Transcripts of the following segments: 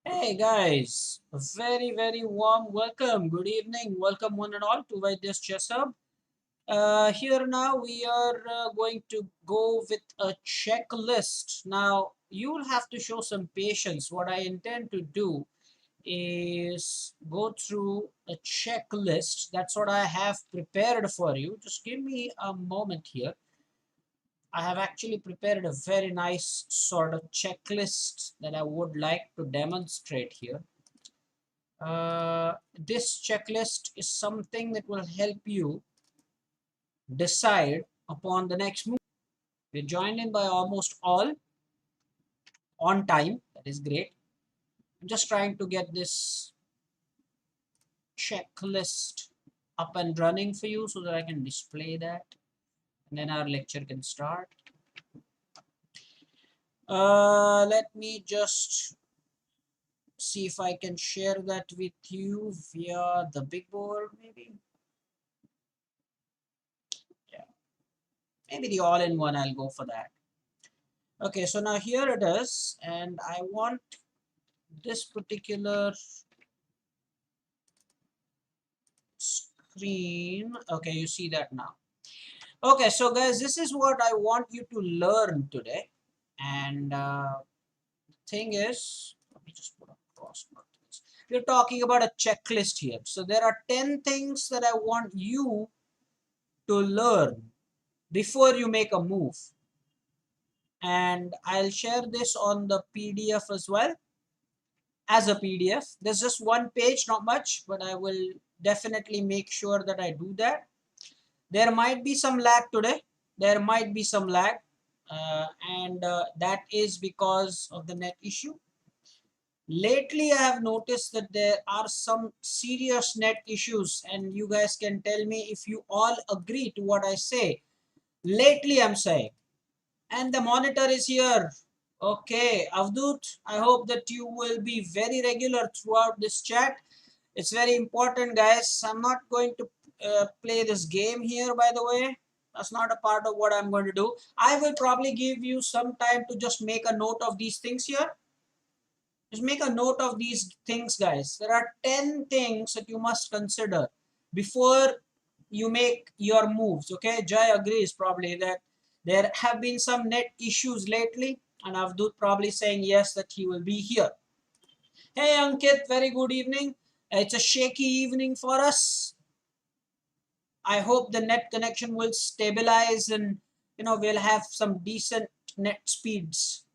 Hey guys, a very warm welcome. Good evening. Welcome one and all to vaidyachesshub. Here now we are going to go with a checklist. Now you'll have to show some patience. What I intend to do is go through a checklist. That's what I have prepared for you. Just give me a moment here. I have actually prepared a very nice sort of checklist that I would like to demonstrate here. This checklist is something that will help you decide upon the next move. We're joined in by almost all on time. That is great. I'm just trying to get this checklist up and running for you so that I can display that. And then our lecture can start. Let me just see if I can share that with you via the big board, maybe. Yeah, maybe the all-in-one. I'll go for that. Okay, so now here it is, and I want this particular screen. Okay, you see that now. Okay, so guys, this is what I want you to learn today. And the thing is, let me just put a cross mark. We're talking about a checklist here. So there are 10 things that I want you to learn before you make a move. And I'll share this on the PDF as well. As a PDF. There's just one page, not much, but I will definitely make sure that I do that. There might be some lag today. There might be some lag, and that is because of the net issue. Lately, I have noticed that there are some serious net issues, and you guys can tell me if you all agree to what I say. Lately, I'm saying. And the monitor is here. Okay, Avdut, I hope that you will be very regular throughout this chat. It's very important, guys. I'm not going to play this game here, by the way. That's not a part of what I'm going to do. I will probably give you some time to just make a note of these things here. Just make a note of these things, guys. There are 10 things that you must consider before you make your moves. Okay, Jai agrees probably that there have been some net issues lately, and Avdut probably saying yes that he will be here. Hey Ankit, very good evening. It's a shaky evening for us. I hope the net connection will stabilize and we'll have some decent net speeds.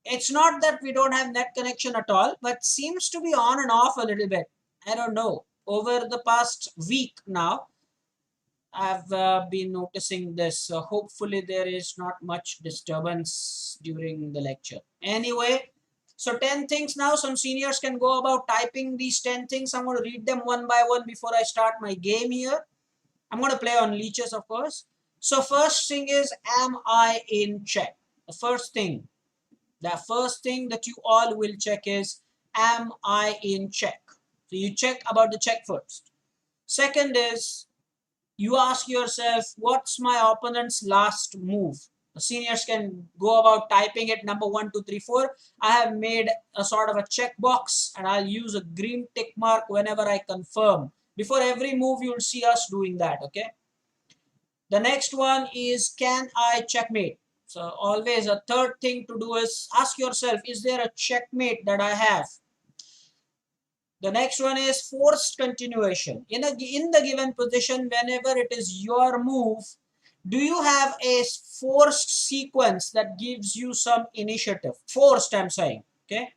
It's not that we don't have net connection at all, but seems to be on and off a little bit. I don't know. Over the past week now, I've been noticing this. So hopefully there is not much disturbance during the lecture. Anyway, so 10 things now. Some seniors can go about typing these 10 things. I'm going to read them one by one before I start my game here. I'm going to play on leeches, of course. So first thing is, am I in check? The first thing that you all will check is, am I in check? So you check about the check first. Second is, you ask yourself, what's my opponent's last move? The seniors can go about typing it number 1, 2, 3, 4. I have made a sort of a checkbox and I'll use a green tick mark whenever I confirm. Before every move, you'll see us doing that, okay? The next one is, can I checkmate? So always a third thing to do is ask yourself, is there a checkmate that I have? The next one is forced continuation. In the given position, whenever it is your move, do you have a forced sequence that gives you some initiative? Forced, I'm saying. Okay.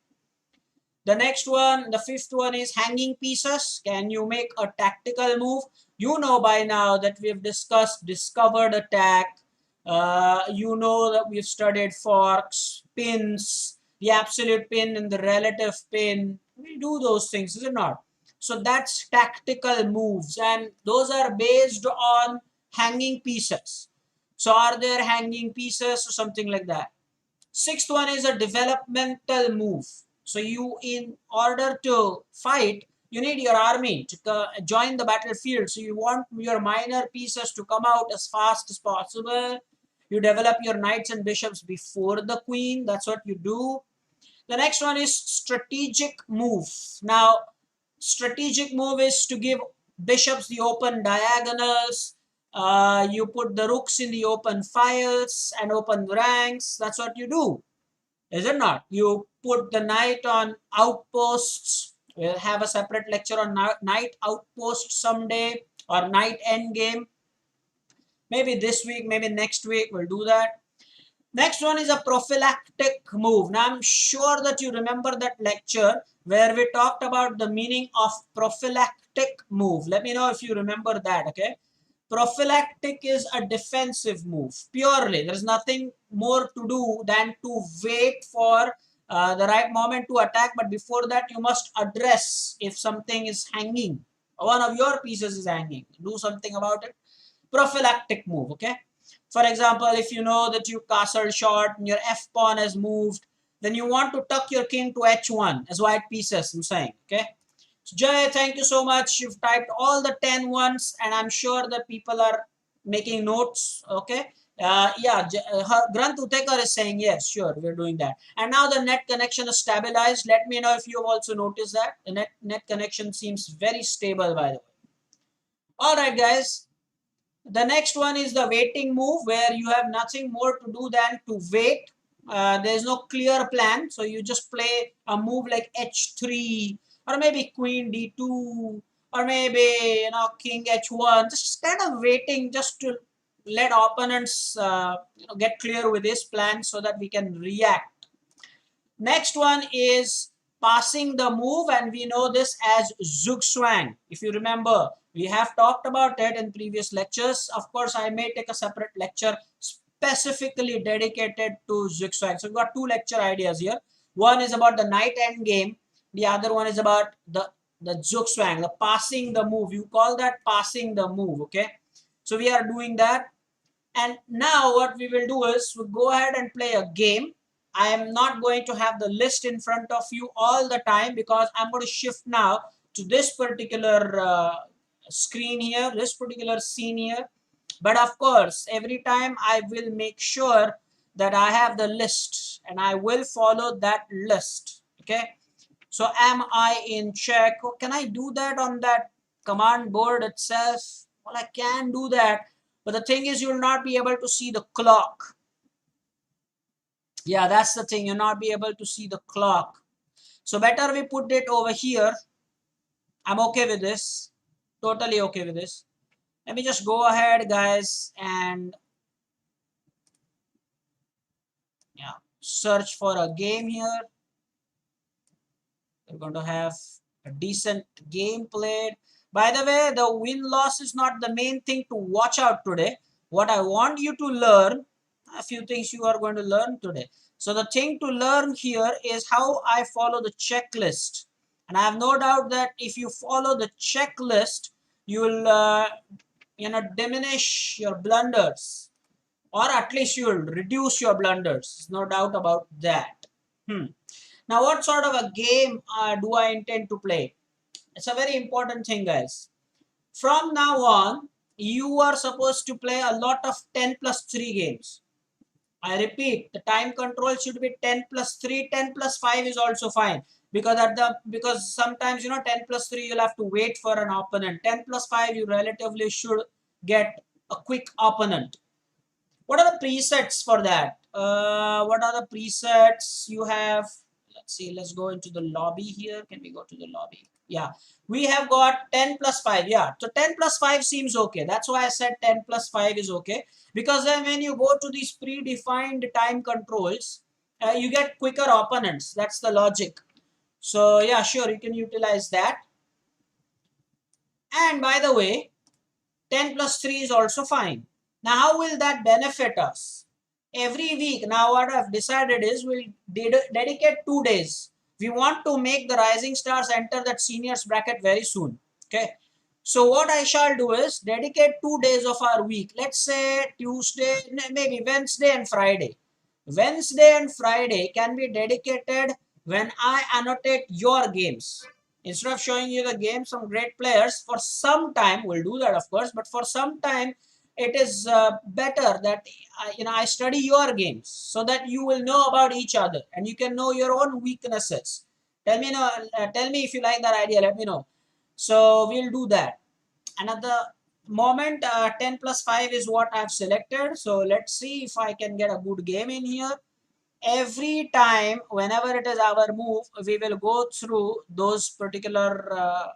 The next one, the fifth one is hanging pieces. Can you make a tactical move? You know by now that we've discussed discovered attack. You know that we've studied forks, pins, the absolute pin and the relative pin. We do those things, is it not? So that's tactical moves, and those are based on hanging pieces. So are there hanging pieces or something like that? Sixth one is a developmental move. So you, in order to fight, you need your army to join the battlefield. So you want your minor pieces to come out as fast as possible. You develop your knights and bishops before the queen. That's what you do. The next one is strategic move. Now, strategic move is to give bishops the open diagonals. You put the rooks in the open files and open ranks. That's what you do, is it not? You put the knight on outposts. We'll have a separate lecture on knight outpost someday, or knight endgame. Maybe this week, maybe next week, we'll do that. Next one is a prophylactic move. Now, I'm sure that you remember that lecture where we talked about the meaning of prophylactic move. Let me know if you remember that, okay? Prophylactic is a defensive move, purely. There's nothing more to do than to wait for the right moment to attack, but before that, you must address if something is hanging. One of your pieces is hanging. Do something about it. Prophylactic move, okay? For example, if you know that you castle short and your f-pawn has moved, then you want to tuck your king to h1 as white pieces, I'm saying, okay? So Jay, thank you so much. You've typed all the 10 ones, and I'm sure that people are making notes, okay? Yeah, Granth Utekar is saying yes, sure, we're doing that. And now the net connection is stabilized. Let me know if you've also noticed that. The net connection seems very stable, by the way. All right, guys. The next one is the waiting move, where you have nothing more to do than to wait. There's no clear plan, so you just play a move like h3, or maybe queen d2, or maybe king h1. Just kind of waiting, just to let opponents get clear with this plan so that we can react. Next one is passing the move, and we know this as zugzwang. If you remember, we have talked about it in previous lectures. Of course, I may take a separate lecture specifically dedicated to zugzwang. So we've got two lecture ideas here. One is about the knight end game. The other one is about the zugzwang, the passing the move. You call that passing the move, okay? So we are doing that. And now what we will do is we'll go ahead and play a game. I am not going to have the list in front of you all the time, because I'm going to shift now to this particular screen here, this particular scene here. But of course, every time I will make sure that I have the list, and I will follow that list, okay? So am I in check? Oh, can I do that on that command board itself? Well, I can do that, but the thing is, you will not be able to see the clock. Yeah, that's the thing. You'll not be able to see the clock. So better we put it over here. I'm okay with this. Totally okay with this. Let me just go ahead, guys, and search for a game here. We're going to have a decent game played. By the way, the win-loss is not the main thing to watch out today. What I want you to learn, a few things you are going to learn today. So the thing to learn here is how I follow the checklist. And I have no doubt that if you follow the checklist, you will diminish your blunders. Or at least you will reduce your blunders. No doubt about that. Now, what sort of a game do I intend to play? It's a very important thing, guys. From now on, you are supposed to play a lot of 10 plus 3 games. I repeat, the time control should be 10 plus 3, 10 plus 5 is also fine. Because sometimes 10 plus 3 you'll have to wait for an opponent. 10 plus 5 you relatively should get a quick opponent. What are the presets for that? What are the presets you have? Let's see, let's go into the lobby here. Can we go to the lobby? Yeah, we have got 10 plus 5. Yeah, so 10 plus 5 seems okay. That's why I said 10 plus 5 is okay. Because then when you go to these predefined time controls, you get quicker opponents. That's the logic. So yeah, sure, you can utilize that. And by the way, 10 plus 3 is also fine. Now, how will that benefit us? Every week, now what I've decided is we'll dedicate 2 days. We want to make the rising stars enter that seniors bracket very soon. Okay. So what I shall do is dedicate 2 days of our week. Let's say Tuesday, maybe Wednesday and Friday. Wednesday and Friday can be dedicated when I annotate your games. Instead of showing you the games from great players, for some time, we'll do that of course, but for some time, it is better that I study your games so that you will know about each other and you can know your own weaknesses. Tell me if you like that idea. Let me know. So we'll do that. And at the moment, 10 plus 5 is what I've selected. So let's see if I can get a good game in here. Every time, whenever it is our move, we will go through those particular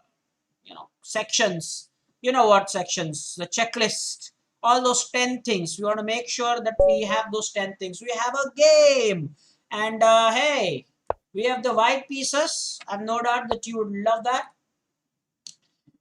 sections. You know what sections? The checklist, all those 10 things. We want to make sure that we have those 10 things. We have a game. And hey, we have the white pieces. I've no doubt that you would love that.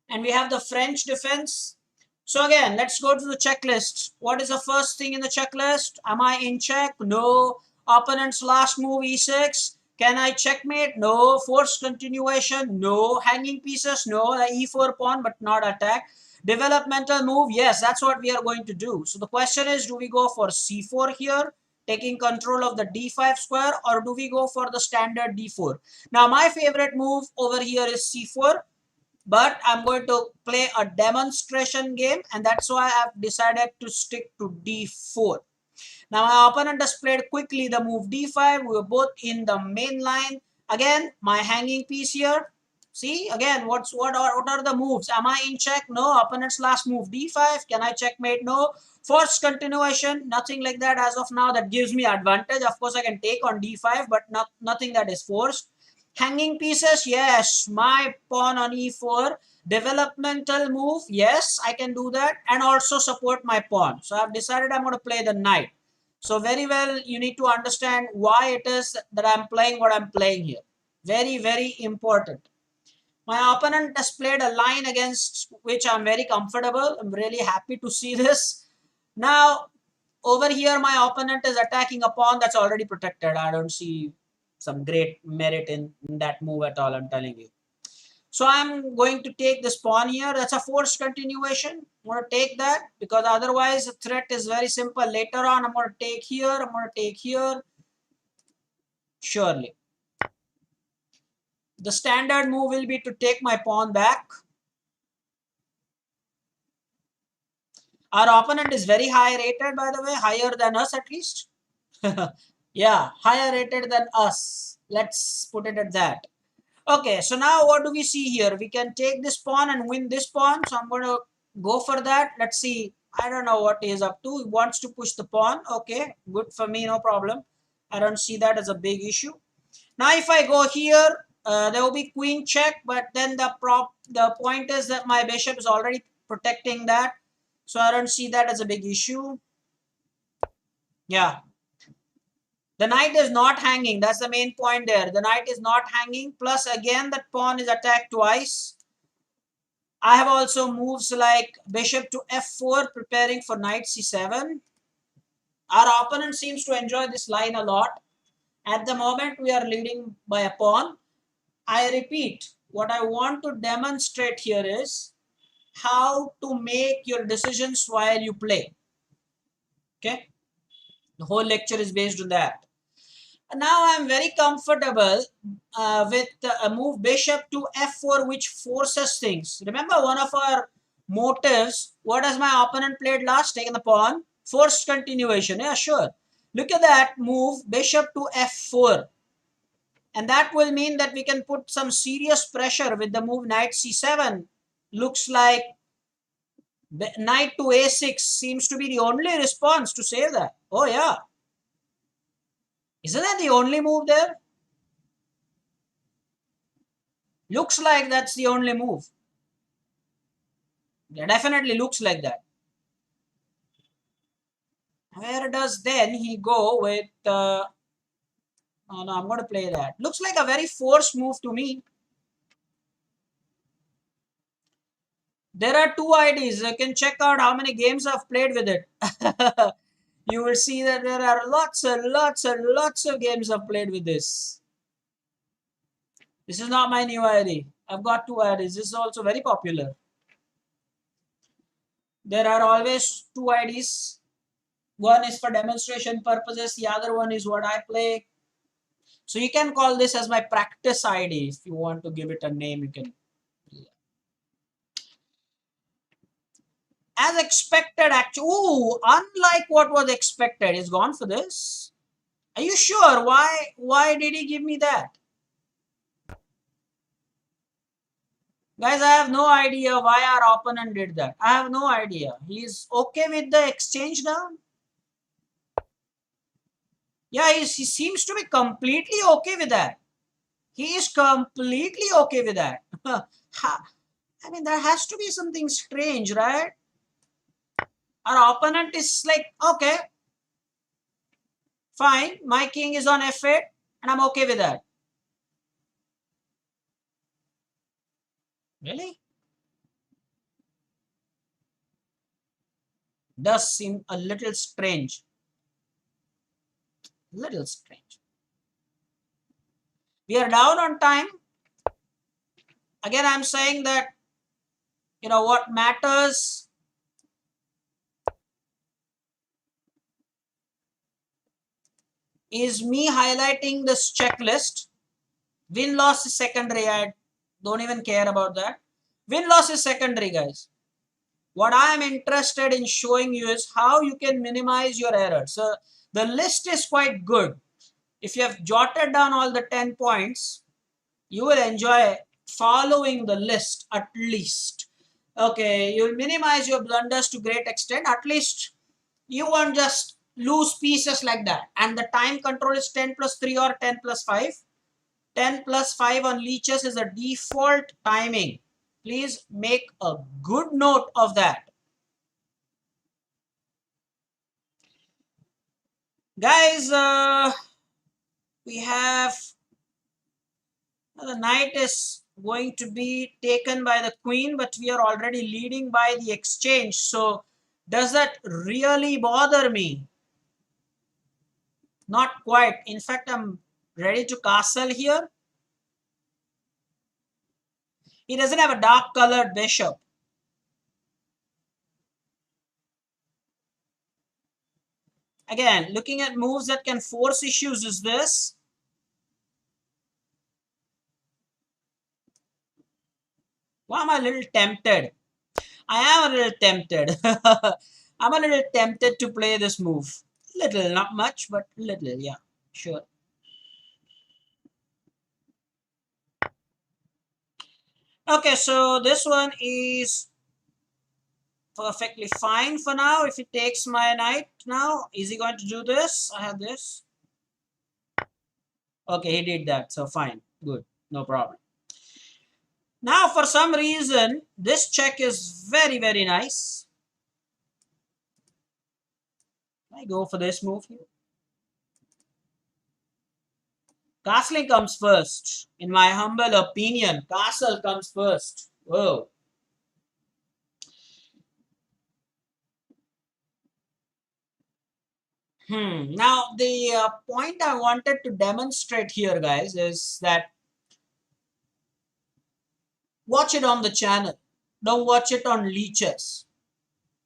And we have the French defense. So again, let's go to the checklist. What is the first thing in the checklist? Am I in check? No. Opponent's last move e6. Can I checkmate? No. Forced continuation? No. Hanging pieces? No. The e4 pawn, but not attack. Developmental move? Yes, that's what we are going to do. So the question is, do we go for c4 here, taking control of the d5 square, or do we go for the standard d4? Now, my favorite move over here is c4, but I'm going to play a demonstration game, and that's why I've decided to stick to d4. Now my opponent has played quickly the move d5. We were both in the main line. Again, my hanging piece here. See, again, what are the moves? Am I in check? No. Opponent's last move d5. Can I checkmate? No. Forced continuation, nothing like that as of now that gives me advantage. Of course, I can take on d5, but nothing that is forced. Hanging pieces, yes. My pawn on e4. Developmental move, yes, I can do that, and also support my pawn. So I've decided I'm going to play the knight. So very well, you need to understand why it is that I'm playing what I'm playing here. Very, very important. My opponent has played a line against which I'm very comfortable. I'm really happy to see this. Now, over here, my opponent is attacking a pawn that's already protected. I don't see some great merit in that move at all, I'm telling you. So I'm going to take this pawn here. That's a forced continuation. I'm going to take that because otherwise the threat is very simple. Later on, I'm going to take here. I'm going to take here. Surely. The standard move will be to take my pawn back. Our opponent is very high rated, by the way. Higher than us at least. Yeah, higher rated than us. Let's put it at that. Okay, so now what do we see here? We can take this pawn and win this pawn. So I'm going to go for that. Let's see. I don't know what he is up to. He wants to push the pawn. Okay, good for me, no problem. I don't see that as a big issue. Now if I go here, there will be queen check, but then the point is that my bishop is already protecting that. So I don't see that as a big issue. Yeah. The knight is not hanging. That's the main point there. The knight is not hanging. Plus, again, that pawn is attacked twice. I have also moves like bishop to f4, preparing for knight c7. Our opponent seems to enjoy this line a lot. At the moment, we are leading by a pawn. I repeat, what I want to demonstrate here is how to make your decisions while you play. Okay? The whole lecture is based on that. Now I'm very comfortable with a move bishop to f4, which forces things. Remember one of our motives, what has my opponent played last? Taken the pawn. Forced continuation. Yeah, sure. Look at that move, bishop to f4. And that will mean that we can put some serious pressure with the move knight c7. Looks like knight to a6 seems to be the only response to save that. Oh yeah. Isn't that the only move there? Looks like that's the only move. It definitely looks like that. Where does then he go with... oh no, I'm going to play that. Looks like a very forced move to me. There are two IDs. You can check out how many games I've played with it. You will see that there are lots and lots and lots of games I've played with this. This is not my new ID. I've got two IDs. This is also very popular. There are always two IDs. One is for demonstration purposes. The other one is what I play. So you can call this as my practice ID. If you want to give it a name, you can. As expected, actually. Ooh, unlike what was expected. He's gone for this. Are you sure? Why did he give me that? Guys, I have no idea why our opponent did that. I have no idea. He's okay with the exchange now? Yeah, he seems to be completely okay with that. He is completely okay with that. I mean, there has to be something strange, right? Our opponent is like, okay, fine, my king is on f8 and I'm okay with that. Really? Does seem a little strange. Little strange. We are down on time. Again, I'm saying that, what matters is me highlighting this checklist. Win-loss is secondary. I don't even care about that. Win-loss is secondary, guys. What I am interested in showing you is how you can minimize your errors. So the list is quite good. If you have jotted down all the 10 points, you will enjoy following the list at least. Okay, you will minimize your blunders to great extent. At least you won't just lose pieces like that. And the time control is 10 plus 3 or 10 plus 5. 10 plus 5 on leeches is a default timing. Please make a good note of that. Guys, we have the knight is going to be taken by the queen, but we are already leading by the exchange. So does that really bother me? Not quite. In fact, I'm ready to castle here. He doesn't have a dark colored bishop. Again, looking at moves that can force issues is this. Well, I'm a little tempted. I am a little tempted. I'm a little tempted to play this move. Little, not much, but little, yeah, sure. Okay, so this one is perfectly fine for now. If it takes my knight now, is he going to do this? I have this. Okay, he did that, so fine, good, no problem. Now, for some reason, this check is very, very nice. I go for this move here. Castling comes first. In my humble opinion, castle comes first. Whoa. Now, the point I wanted to demonstrate here, guys, is that watch it on the channel. Don't watch it on leeches.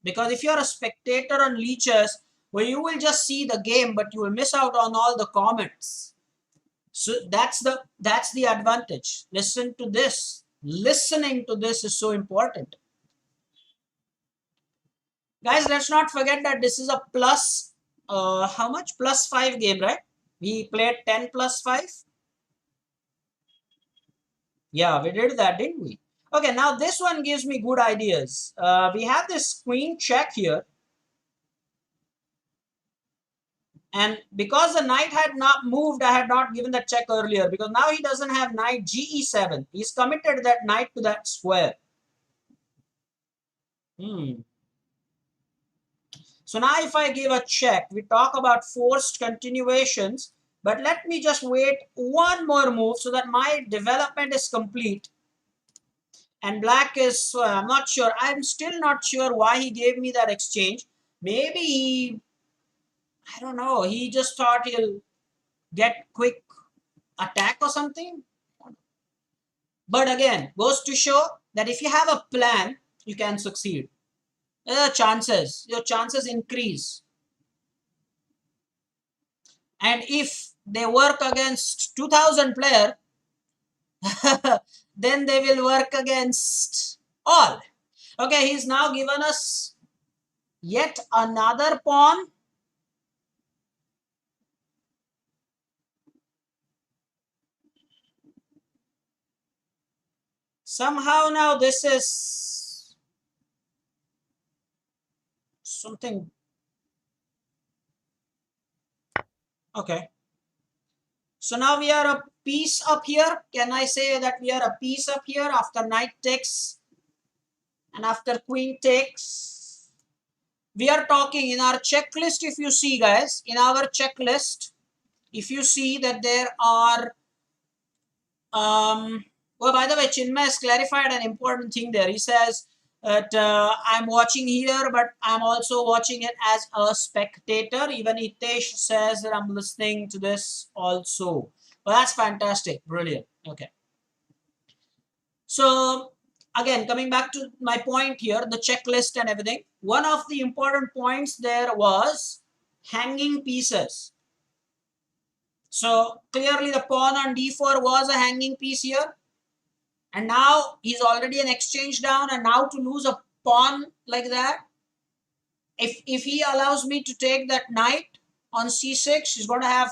Because if you're a spectator on leeches, well, you will just see the game, but you will miss out on all the comments. So that's the advantage. Listen to this. Listening to this is so important. Guys, let's not forget that this is a plus, how much? Plus 5 game, right? We played 10 plus 5. Yeah, we did that, didn't we? Okay, now this one gives me good ideas. We have this queen check here. And because the knight had not moved, I had not given that check earlier. Because now he doesn't have knight ge7. He's committed that knight to that square. So now if I give a check, we talk about forced continuations. But let me just wait one more move so that my development is complete. And black is, I'm not sure. I'm still not sure why he gave me that exchange. Maybe he, I don't know, he just thought he'll get quick attack or something. But again, goes to show that if you have a plan, you can succeed. Your chances increase. And if they work against 2000 player, then they will work against all. Okay, he's now given us Yet another pawn. Somehow now this is something. Okay. So now we are a piece up here. Can I say that we are a piece up here after knight takes and after queen takes? We are talking in our checklist. If you see, guys, in our checklist, if you see that there are well, by the way, Chinmay has clarified an important thing there. He says that I'm watching here, but I'm also watching it as a spectator. Even Hitesh says that I'm listening to this also. Well, that's fantastic. Brilliant. Okay. So again, coming back to my point here, the checklist and everything. One of the important points there was hanging pieces. So clearly the pawn on d4 was a hanging piece here. And now he's already an exchange down, and now to lose a pawn like that, if he allows me to take that knight on c6, he's going to have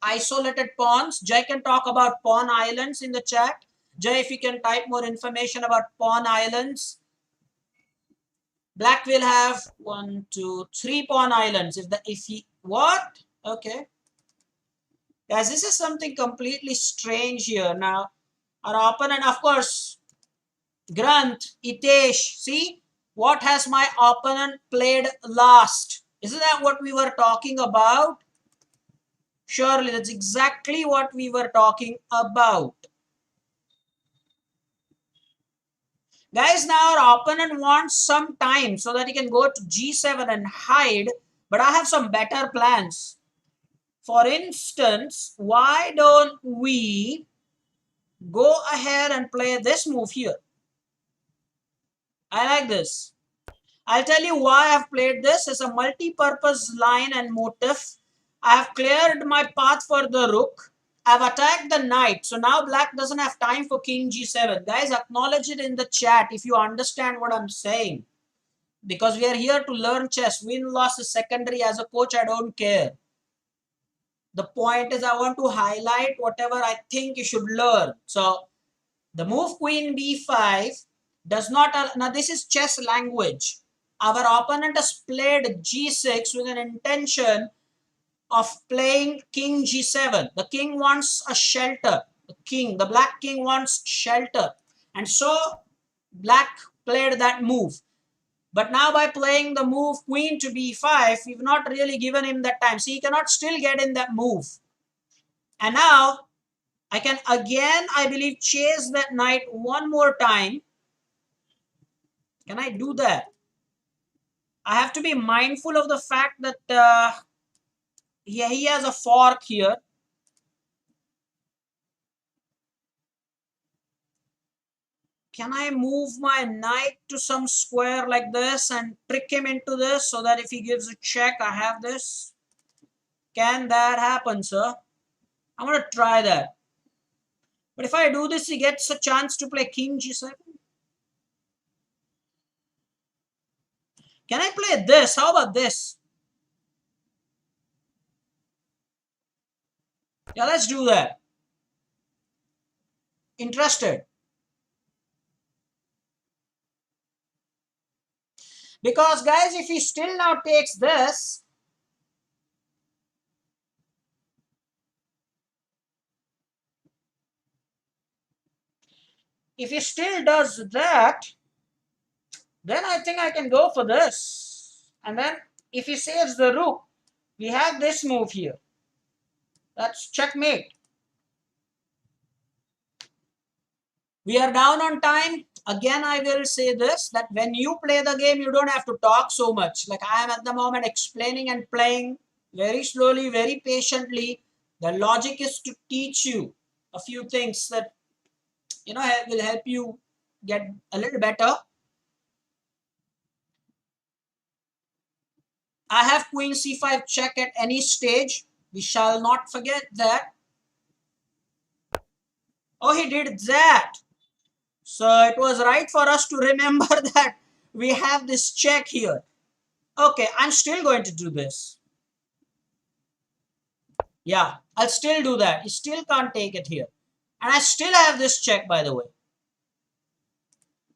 isolated pawns. Jay can talk about pawn islands in the chat. Jay, if you can type more information about pawn islands. Black will have 1, 2, 3 pawn islands. If he what? Okay. Guys, this is something completely strange here. Now, our opponent, of course, Granth, Itesh, see what has my opponent played last? Isn't that what we were talking about? Surely that's exactly what we were talking about. Guys, now our opponent wants some time so that he can go to g7 and hide, but I have some better plans. For instance, why don't we go ahead and play this move here? I like this. I'll tell you why I've played this as a multi-purpose line and motif. I have cleared my path for the rook. I've attacked the knight. So now black doesn't have time for king g7. Guys, acknowledge it in the chat if you understand what I'm saying. Because we are here to learn chess. Win-loss is secondary. As a coach, I don't care. The point is I want to highlight whatever I think you should learn. So the move queen b5 does not... Now this is chess language. Our opponent has played g6 with an intention of playing king g7. The king wants a shelter. The black king wants shelter. And so black played that move. But now by playing the move queen to b5, we've not really given him that time. See, he cannot still get in that move. And now I can again, I believe, chase that knight one more time. Can I do that? I have to be mindful of the fact that he has a fork here. Can I move my knight to some square like this and trick him into this so that if he gives a check, I have this? Can that happen, sir? I'm going to try that. But if I do this, he gets a chance to play king g7. Can I play this? How about this? Yeah, let's do that. Interested? Because, guys, if he still now takes this, if he still does that, then I think I can go for this. And then if he saves the rook, we have this move here. That's checkmate. We are down on time. Again, I will say this, that when you play the game, you don't have to talk so much. Like I am at the moment explaining and playing very slowly, very patiently. The logic is to teach you a few things that, will help you get a little better. I have queen c5 check at any stage. We shall not forget that. Oh, he did that. So it was right for us to remember that we have this check here. Okay, I'm still going to do this. Yeah, I'll still do that. You still can't take it here. And I still have this check, by the way.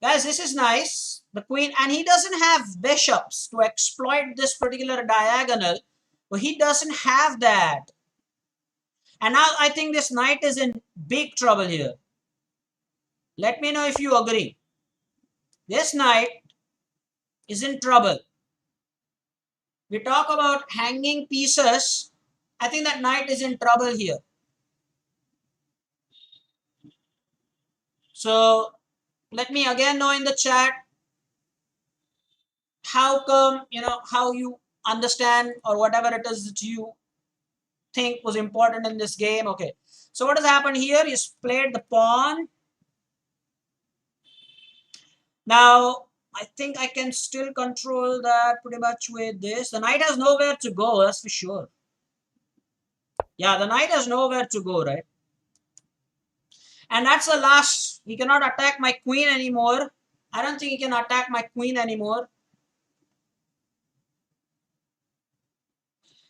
Guys, this is nice. The queen, and he doesn't have bishops to exploit this particular diagonal. But he doesn't have that. And now I think this knight is in big trouble here. Let me know if you agree. This knight is in trouble. We talk about hanging pieces. I think that knight is in trouble here. So let me again know in the chat how come, how you understand or whatever it is that you think was important in this game. Okay. So what has happened here? He's played the pawn. Now, I think I can still control that pretty much with this. The knight has nowhere to go, that's for sure. Yeah, the knight has nowhere to go, right? And that's the last. He cannot attack my queen anymore. I don't think he can attack my queen anymore.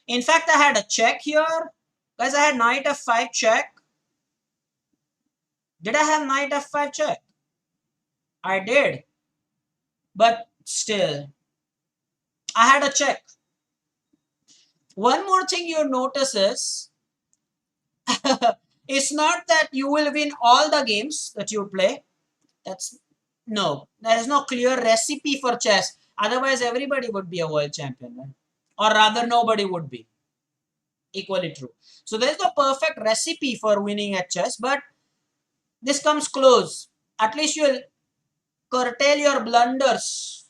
In fact, I had a check here. Guys, I had knight f5 check. Did I have knight f5 check? I did. But still, I had a check. One more thing you notice is, it's not that you will win all the games that you play. No, there is no clear recipe for chess. Otherwise, everybody would be a world champion, right? Or rather, nobody would be. Equally true. So there's no perfect recipe for winning at chess, but this comes close. At least you'll curtail your blunders.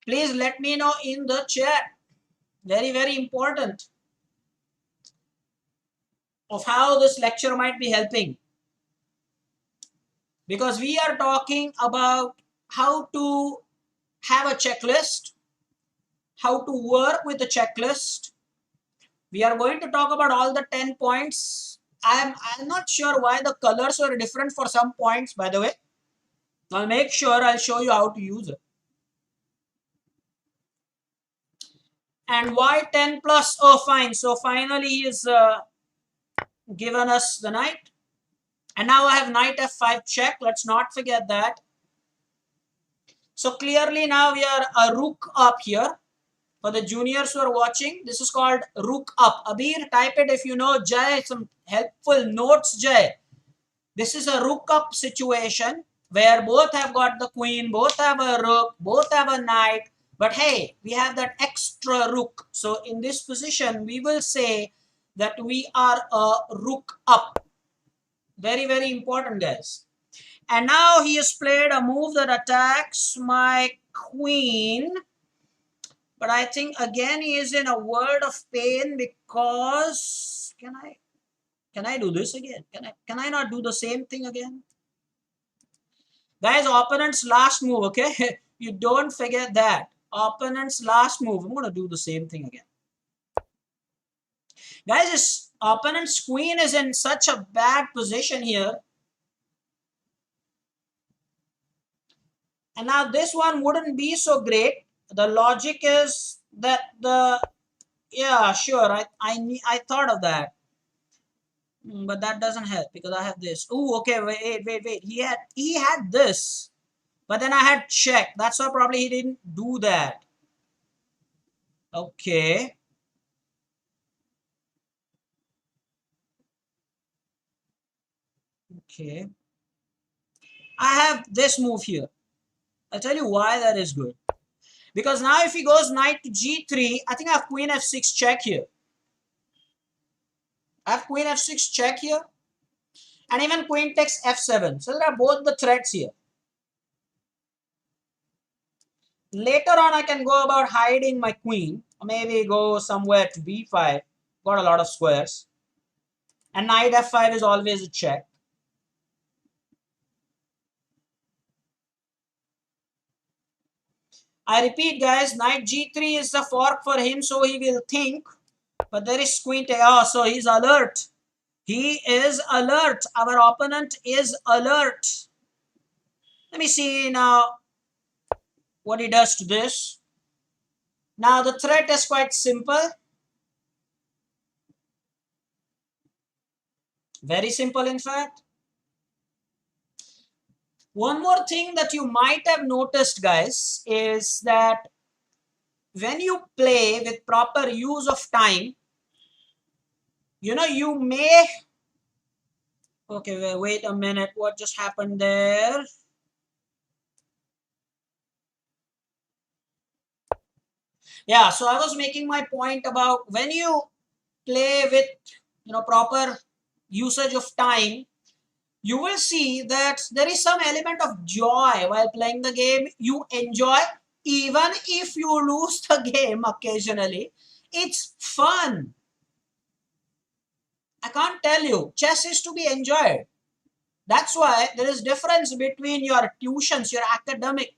Please let me know in the chat. Very, very important. Of how this lecture might be helping. Because we are talking about how to have a checklist, how to work with the checklist. We are going to talk about all the 10 points. I'm not sure why the colors were different for some points, by the way. I'll make sure I'll show you how to use it. And why 10 plus? Oh, fine. So finally he's given us the knight. And now I have knight f5 check. Let's not forget that. So clearly now we are a rook up here. For the juniors who are watching, this is called rook up. Abir, type it if you know. Jai, some helpful notes, Jai. This is a rook up situation where both have got the queen, both have a rook, both have a knight. But hey, we have that extra rook. So in this position, we will say that we are a rook up. Very, very important, guys. And now he has played a move that attacks my queen. But I think again he is in a world of pain because can I do this again? Can I not do the same thing again? Guys, opponent's last move, okay? You don't forget that. Opponent's last move. I'm gonna do the same thing again. Guys, his opponent's queen is in such a bad position here. And now this one wouldn't be so great. The logic is that yeah, sure, I thought of that. But that doesn't help because I have this. Oh, okay, wait. He had this. But then I had check. That's why probably he didn't do that. Okay. Okay. I have this move here. I'll tell you why that is good. Because now if he goes knight to g3, I think I have queen f6 check here. I have queen f6 check here. And even queen takes f7. So there are both the threats here. Later on, I can go about hiding my queen. Or maybe go somewhere to b5. Got a lot of squares. And knight f5 is always a check. I repeat, guys, knight g3 is the fork for him, so he will think. But there is queen to, oh, so he's alert. He is alert. Our opponent is alert. Let me see now what he does to this. Now the threat is quite simple. Very simple, in fact. One more thing that you might have noticed, guys, is that when you play with proper use of time, you may... Okay, wait a minute. What just happened there? Yeah, so I was making my point about when you play with proper usage of time, you will see that there is some element of joy while playing the game. You enjoy even if you lose the game occasionally. It's fun. I can't tell you. Chess is to be enjoyed. That's why there is difference between your tuitions, your academic,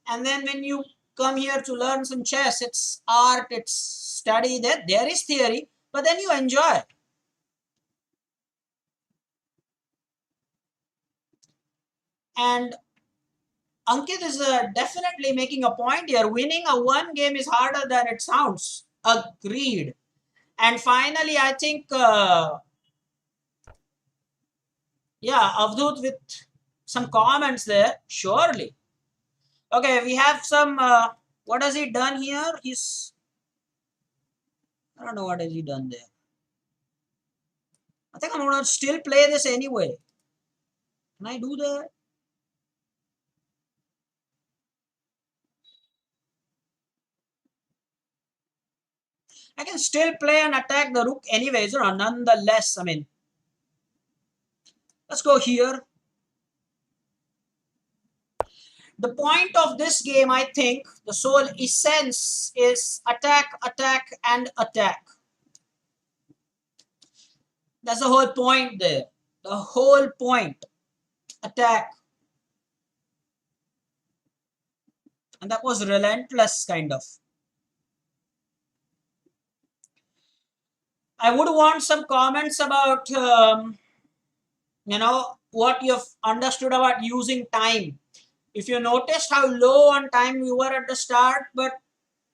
and then when you come here to learn some chess, it's art, it's study. There is theory, but then you enjoy. And Ankit is definitely making a point here. Winning a one game is harder than it sounds. Agreed. And finally, I think, yeah, Avdut with some comments there. Surely. Okay, we have some, what has he done here? I don't know what has he done there. I think I'm going to still play this anyway. Can I do that? I can still play and attack the rook anyways, nonetheless. I mean, let's go here. The point of this game, I think, the sole essence is attack, attack, and attack. That's the whole point there. The whole point. Attack. And that was relentless, kind of. I would want some comments about, what you've understood about using time. If you noticed how low on time we were at the start, but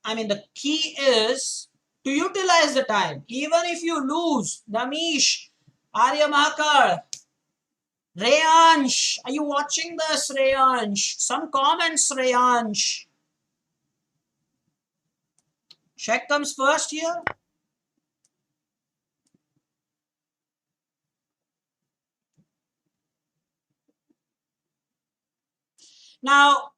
I mean, the key is to utilize the time. Even if you lose, Damish, Arya Mahakal, Rayansh, are you watching this, Rayansh? Some comments, Rayansh. Check comes first here. Now,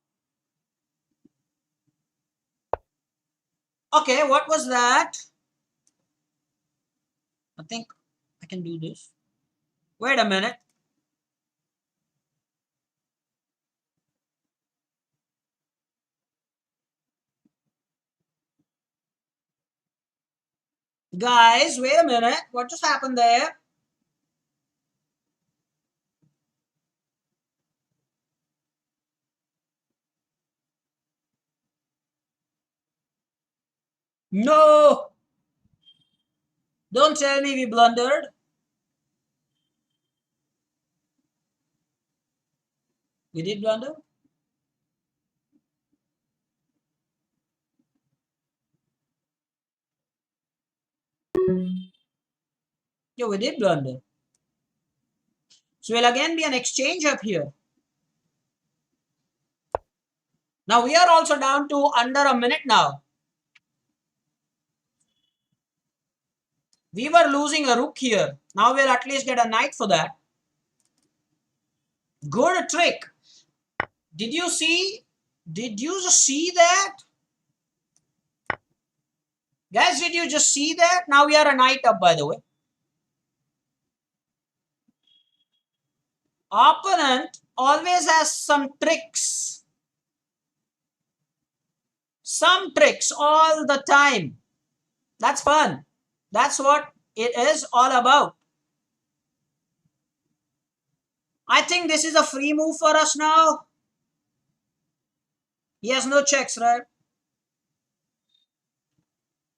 okay, what was that? I think I can do this. Wait a minute. Guys, wait a minute. What just happened there? No! Don't tell me we blundered. We did blunder? Yeah, we did blunder. So will again be an exchange up here. Now we are also down to under a minute now. We were losing a rook here. Now we'll at least get a knight for that. Good trick. Did you see? Did you just see that? Guys, did you just see that? Now we are a knight up, by the way. Opponent always has some tricks. Some tricks all the time. That's fun. That's what it is all about. I think this is a free move for us now. He has no checks, right?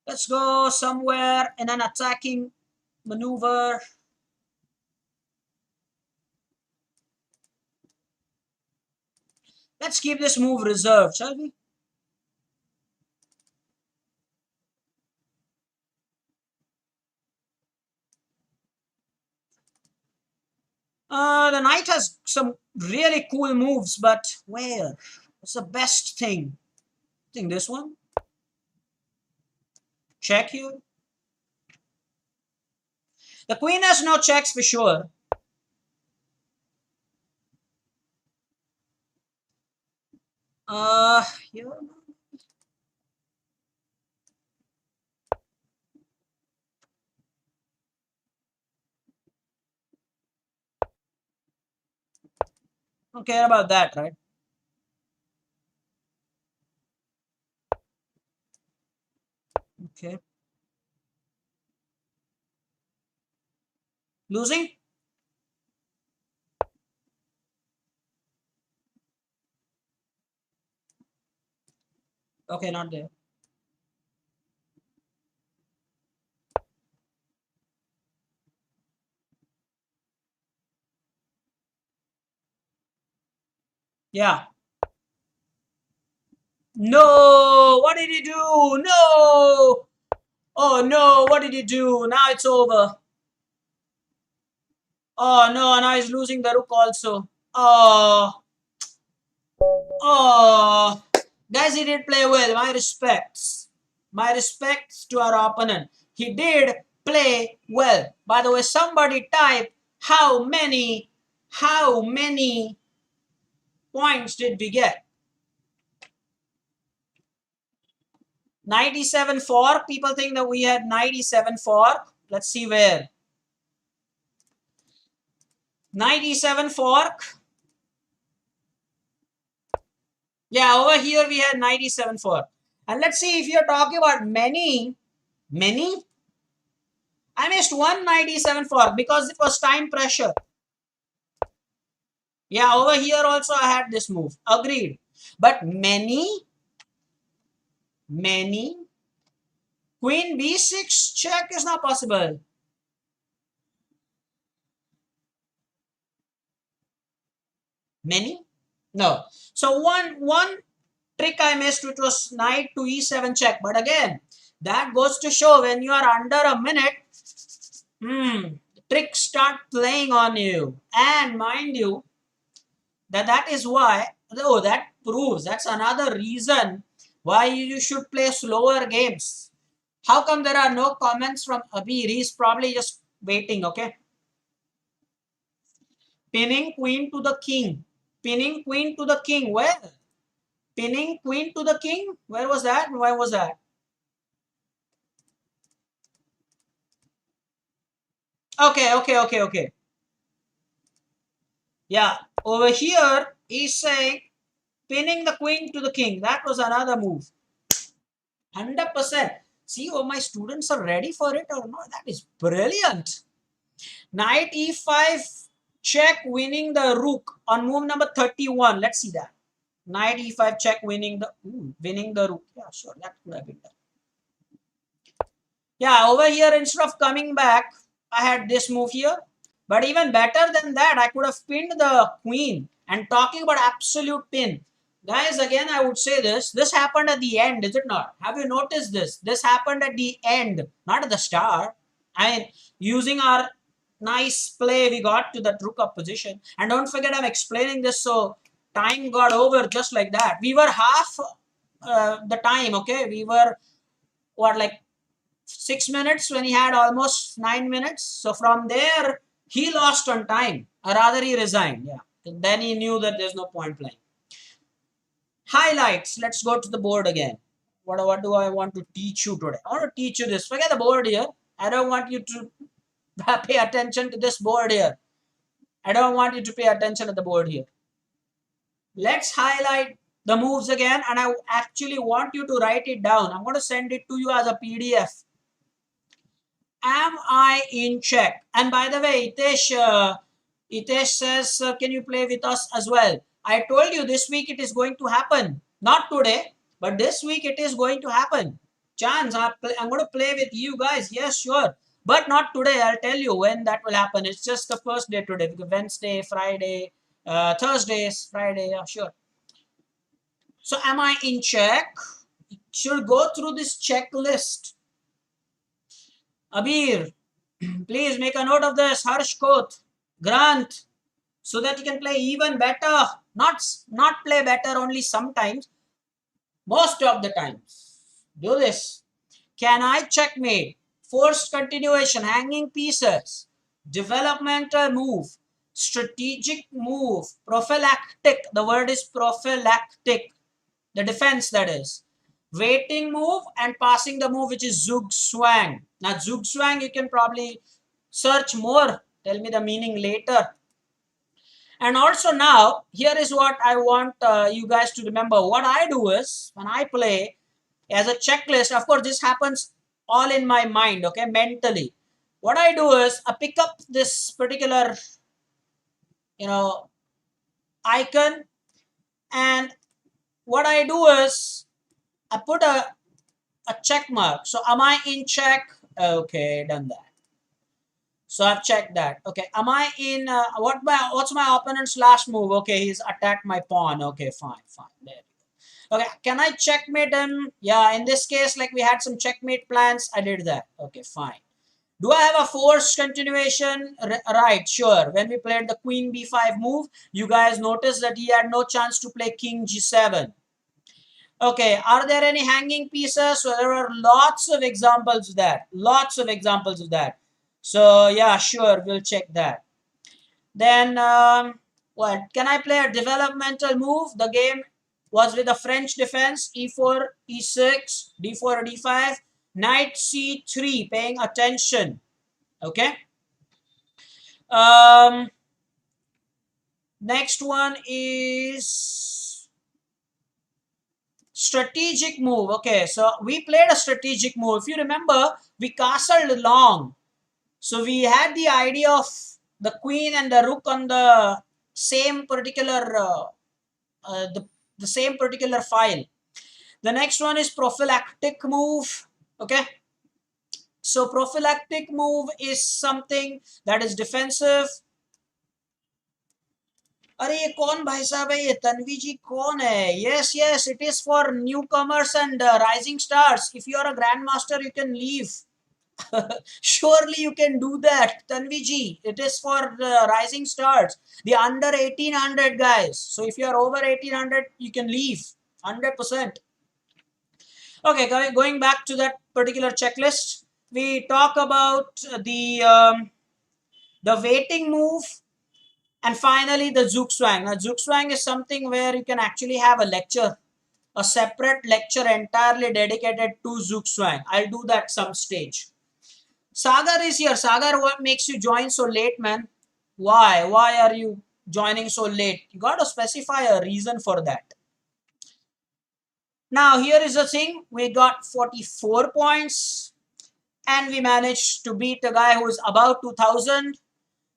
Let's go somewhere in an attacking maneuver. Let's keep this move reserved, shall we? The knight has some really cool moves, but where? What's the best thing? I think this one. Check here. The queen has no checks for sure. Here. Don't care about that, right? Okay. Losing? Okay, not there. Yeah. No! What did he do? No! Oh no, what did he do? Now it's over. Oh no, now he's losing the rook also. Oh. Oh. Guys, he did play well. My respects. My respects to our opponent. He did play well. By the way, somebody type how many points did we get? 97 for. People think that we had 97 for. Let's see where. 97 fork. Yeah, over here we had 97 fork. And let's see if you're talking about many. I missed 197 fork because it was time pressure. Yeah, over here also I had this move. Agreed. But many. Queen b6 check is not possible. Many? No. So one trick I missed, which was knight to e7 check. But again, that goes to show when you are under a minute, tricks start playing on you. And mind you, that is why, oh, that proves, that's another reason why you should play slower games. How come there are no comments from Abir? He's probably just waiting, okay? Pinning queen to the king. Pinning queen to the king. Where? Pinning queen to the king? Where was that? Why was that? Okay. Yeah, over here, he's saying pinning the queen to the king. That was another move. 100%. See, oh, my students are ready for it or not? That is brilliant. Knight e5 check, winning the rook on move number 31. Let's see that. Knight e5 check, winning the rook. Yeah, sure, that could have been done. Yeah, over here, instead of coming back, I had this move here. But even better than that, I could have pinned the queen. And talking about absolute pin. Guys, again, I would say this. This happened at the end, is it not? Have you noticed this? This happened at the end, not at the start. I mean, using our nice play, we got to the rook up position. And don't forget, I'm explaining this so time got over just like that. We were half the time, okay? We were, what, like 6 minutes when he had almost 9 minutes. So from there, he lost on time, or rather he resigned. Yeah. And then he knew that there's no point playing. Highlights. Let's go to the board again. What do I want to teach you today? I want to teach you this. Forget the board here. I don't want you to pay attention to this board here. I don't want you to pay attention to the board here. Let's highlight the moves again, and I actually want you to write it down. I'm going to send it to you as a PDF. Am I in check? And by the way, Itesh says, can you play with us as well? I told you this week it is going to happen. Not today, but this week it is going to happen. Chance, I'm going to play with you guys. Yes, sure. But not today. I'll tell you when that will happen. It's just the first day today. Because Wednesday, Friday, Thursdays, Friday. Yeah, sure. So am I in check? Should go through this checklist. Abir, please make a note of this. Harsh Koth, Grant, so that you can play even better. Not play better only sometimes, most of the times. Do this. Can I checkmate? Forced continuation, hanging pieces, developmental move, strategic move, prophylactic. The word is prophylactic. The defense, that is. Waiting move and passing the move, which is zug swang. Now, zug swang, you can probably search more. Tell me the meaning later. And also now, here is what I want you guys to remember. What I do is, when I play as a checklist, of course, this happens all in my mind, okay, mentally. What I do is, I pick up this particular, you know, icon, and what I do is, I put a check mark. So, am I in check? Okay, done that. So I've checked that. Okay, am I in? What's my opponent's last move? Okay, he's attacked my pawn. Okay, fine, fine. There we go. Okay, can I checkmate him? Yeah, in this case, like we had some checkmate plans, I did that. Okay, fine. Do I have a forced continuation? Right, sure. When we played the Queen B5 move, you guys noticed that he had no chance to play King G7. Okay, are there any hanging pieces? So there are lots of examples of that. Lots of examples of that. So yeah, sure, we'll check that. Then what? Can I play a developmental move? The game was with a French defense, e4, e6, d4, d5, knight c3, paying attention. Okay. Um, Next one is strategic move. Okay, so we played a strategic move. If you remember, we castled long. So we had the idea of the queen and the rook on the same particular the same particular file. The next one is prophylactic move. Okay. So prophylactic move is something that is defensive. अरे ये कौन भाई साहब है ये तन्वी जी कौन है yes yes it is for newcomers and rising stars if you are a grandmaster you can leave surely you can do that Tanvi ji it is for the rising stars the under 1800 guys so if you are over 1800 you can leave 100%. Okay, going back to that particular checklist, we talk about the waiting move. And finally, the Zugzwang. Now, Zugzwang is something where you can actually have a lecture, a separate lecture entirely dedicated to Zugzwang. I'll do that some stage. Sagar is here. Sagar, what makes you join so late, man? Why? Why are you joining so late? You got to specify a reason for that. Now, here is the thing. We got 44 points and we managed to beat a guy who is about 2000.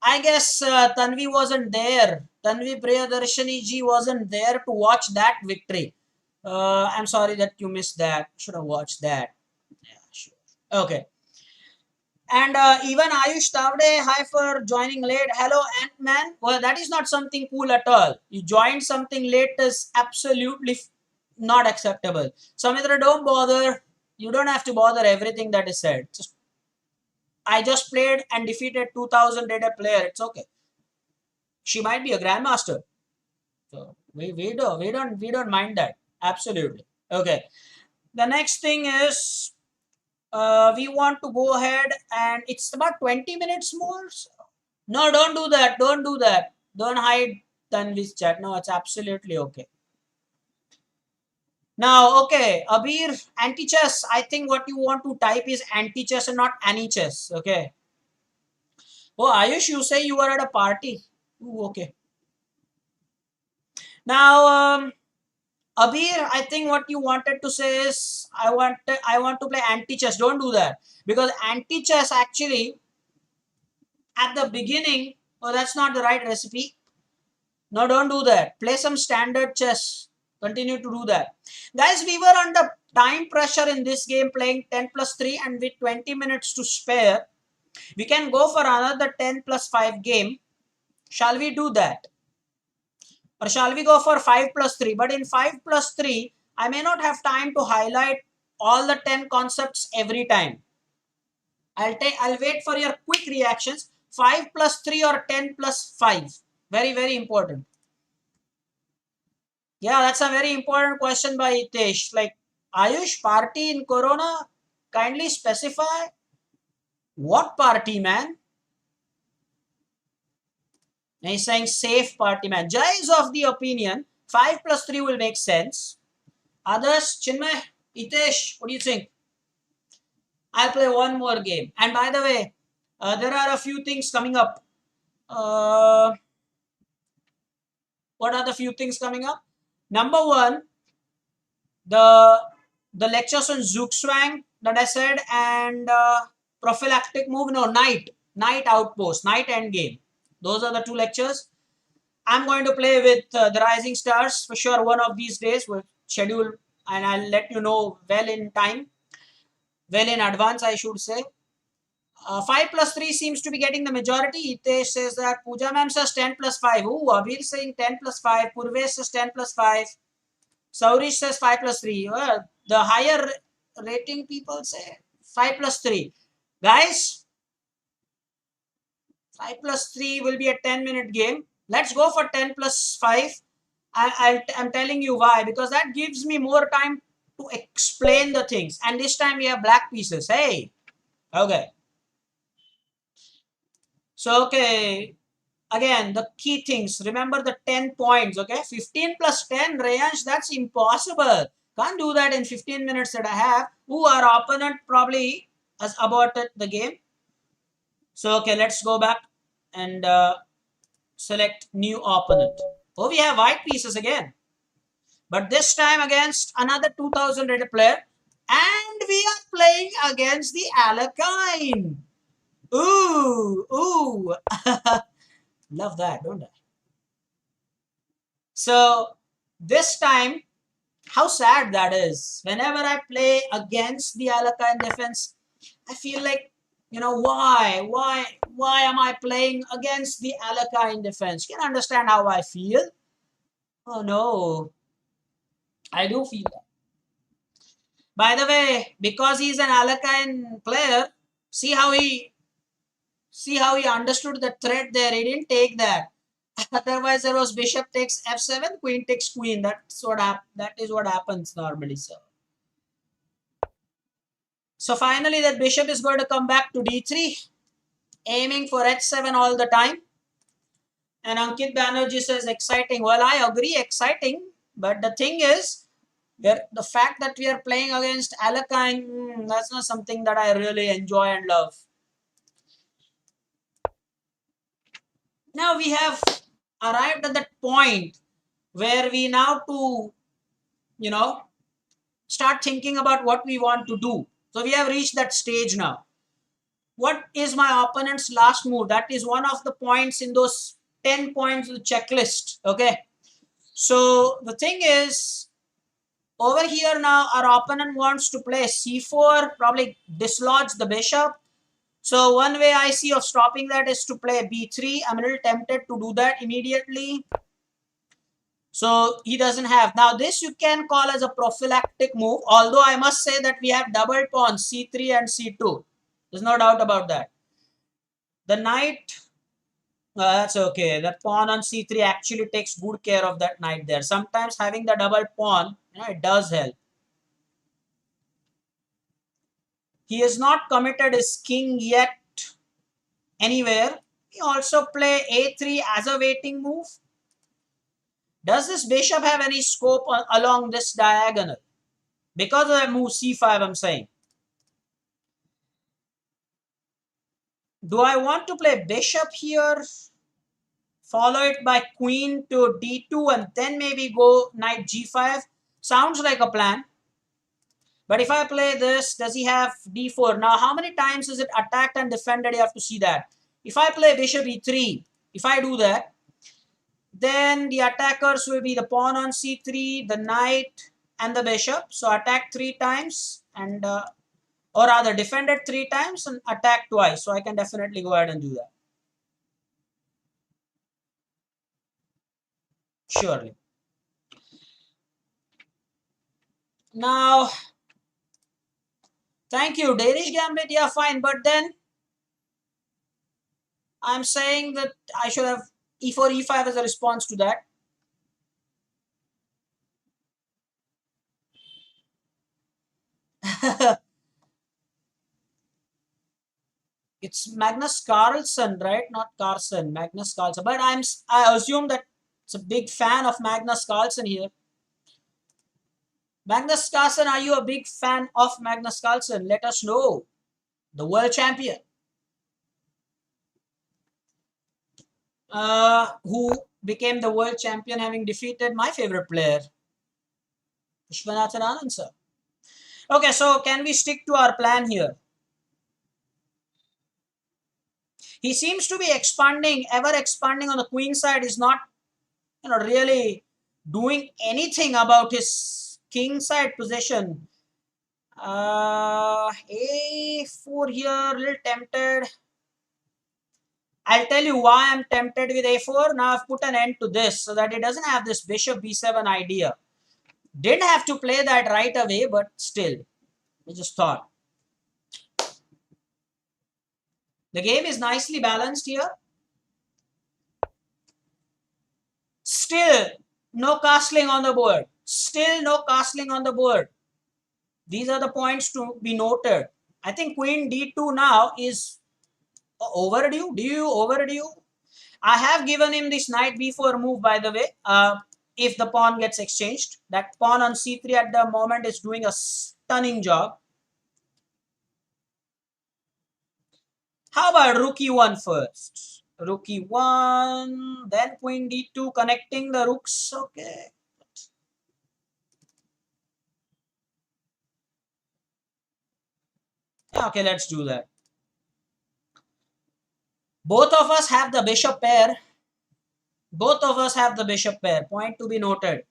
I guess Tanvi wasn't there. Tanvi Priyadarshani ji wasn't there to watch that victory. I'm sorry that you missed that. Should have watched that. Yeah, sure. Okay. And even Ayush Tavde, hi for joining late. Hello, Ant-Man. Well, that is not something cool at all. You joined something late is absolutely not acceptable. Samitra, don't bother. You don't have to bother everything that is said. I just played and defeated 2000 data player. It's okay. She might be a grandmaster. So we don't mind that. Absolutely. Okay. The next thing is we want to go ahead and it's about 20 minutes more. No, don't do that. Don't do that. Don't hide Tanvi's chat. No, it's absolutely okay. Now, okay, Abir, anti-chess. I think what you want to type is anti-chess and not any-chess. Okay. Oh, Ayush, you say you were at a party. Ooh, okay. Now, Abir, I think what you wanted to say is I want to play anti-chess. Don't do that because anti-chess actually at the beginning. Oh, that's not the right recipe. No, don't do that. Play some standard chess. Continue to do that. Guys, we were under time pressure in this game playing 10 plus 3 and with 20 minutes to spare. We can go for another 10 plus 5 game. Shall we do that? Or shall we go for 5 plus 3? But in 5 plus 3, I may not have time to highlight all the 10 concepts every time. I'll wait for your quick reactions. 5 plus 3 or 10 plus 5? Very, very important. Yeah, that's a very important question by Hitesh. Like, Ayush, party in Corona? Kindly specify what party, man? And he's saying safe party, man. Jai is of the opinion 5 plus 3 will make sense. Others, Chinmay, Hitesh, what do you think? I'll play one more game. And by the way, there are a few things coming up. Uh, what are the few things coming up? Number one, the lectures on Zugzwang that I said, and prophylactic move. No, night outpost, night end game. Those are the two lectures. I'm going to play with the Rising Stars for sure one of these days. We'll schedule and I'll let you know well in time, well in advance, I should say. 5 plus 3 seems to be getting the majority. Hitesh says that. Pooja ma'am says 10 plus 5. Ooh, Abir saying 10 plus 5. Purvesh says 10 plus 5. Saurish says 5 plus 3. Well, the higher rating people say 5 plus 3. Guys, 5 plus 3 will be a 10-minute game. Let's go for 10 plus 5. I'm telling you why. Because that gives me more time to explain the things. And this time we have black pieces. Hey. Okay. So, okay. Again, the key things. Remember the 10 points. Okay. 15 plus 10. Rayansh, that's impossible. Can't do that in 15 minutes that I have. Who our opponent probably has aborted the game. So, okay, let's go back and select new opponent. Oh, we have white pieces again. But this time against another 2000 rated player. And we are playing against the Alakine. Ooh, ooh. Love that, don't I? So this time, how sad that is. Whenever I play against the Alakine defense, I feel like, why am I playing against the Alakine defense? You can understand how I feel. Oh no, I do feel that. By the way, because he's an Alakine player, see how he understood the threat there. He didn't take that. Otherwise, there was bishop takes f7, queen takes queen. That is what happens normally. So finally, that bishop is going to come back to d3, aiming for h7 all the time. And Ankit Banerjee says exciting. Well, I agree, exciting. But the thing is, the fact that we are playing against Alakine, that's not something that I really enjoy and love. Now we have arrived at that point where we now to, start thinking about what we want to do. So we have reached that stage now. What is my opponent's last move? That is one of the points in those 10 points of the checklist. Okay. So the thing is, over here now, our opponent wants to play c4, probably dislodge the bishop. So one way I see of stopping that is to play b3. I'm a little tempted to do that immediately. So he doesn't have. Now this you can call as a prophylactic move. Although I must say that we have double pawns c3 and c2. There's no doubt about that. The knight, that's okay. That pawn on c3 actually takes good care of that knight there. Sometimes having the double pawn, it does help. He has not committed his king yet anywhere. He also play a3 as a waiting move. Does this bishop have any scope along this diagonal? Because of that move c5, I'm saying. Do I want to play bishop here, follow it by queen to d2, and then maybe go knight g5? Sounds like a plan. But if I play this, does he have d4? Now, how many times is it attacked and defended? You have to see that. If I play bishop e3, if I do that, then the attackers will be the pawn on c3, the knight, and the bishop. So attack 3 times, and or rather defended 3 times and attack twice. So I can definitely go ahead and do that. Surely. Now, thank you. Danish Gambit, yeah, fine. But then I'm saying that I should have e4, e5 as a response to that. It's Magnus Carlsen, right? Not Carlsen, Magnus Carlsen. But I assume that it's a big fan of Magnus Carlsen here. Magnus Carlsen, are you a big fan of Magnus Carlsen? Let us know. The world champion. Who became the world champion having defeated my favorite player, Vishwanathan Anand, sir. Okay, so can we stick to our plan here? He seems to be expanding, ever expanding on the queen side. Is not, really doing anything about his king side possession. A4 here, a little tempted. I'll tell you why I'm tempted with A4. Now I've put an end to this so that it doesn't have this bishop B7 idea. Didn't have to play that right away, but still, I just thought. The game is nicely balanced here. Still, no castling on the board. Still no castling on the board. These are the points to be noted. I think queen d2 now is overdue. Do you overdue? I have given him this knight b4 move, by the way. If the pawn gets exchanged, that pawn on c3 at the moment is doing a stunning job. How about rook e1 first? Rook e1, then queen d2, connecting the rooks. Okay. Okay, let's do that. Both of us have the bishop pair. Both of us have the bishop pair. Point to be noted.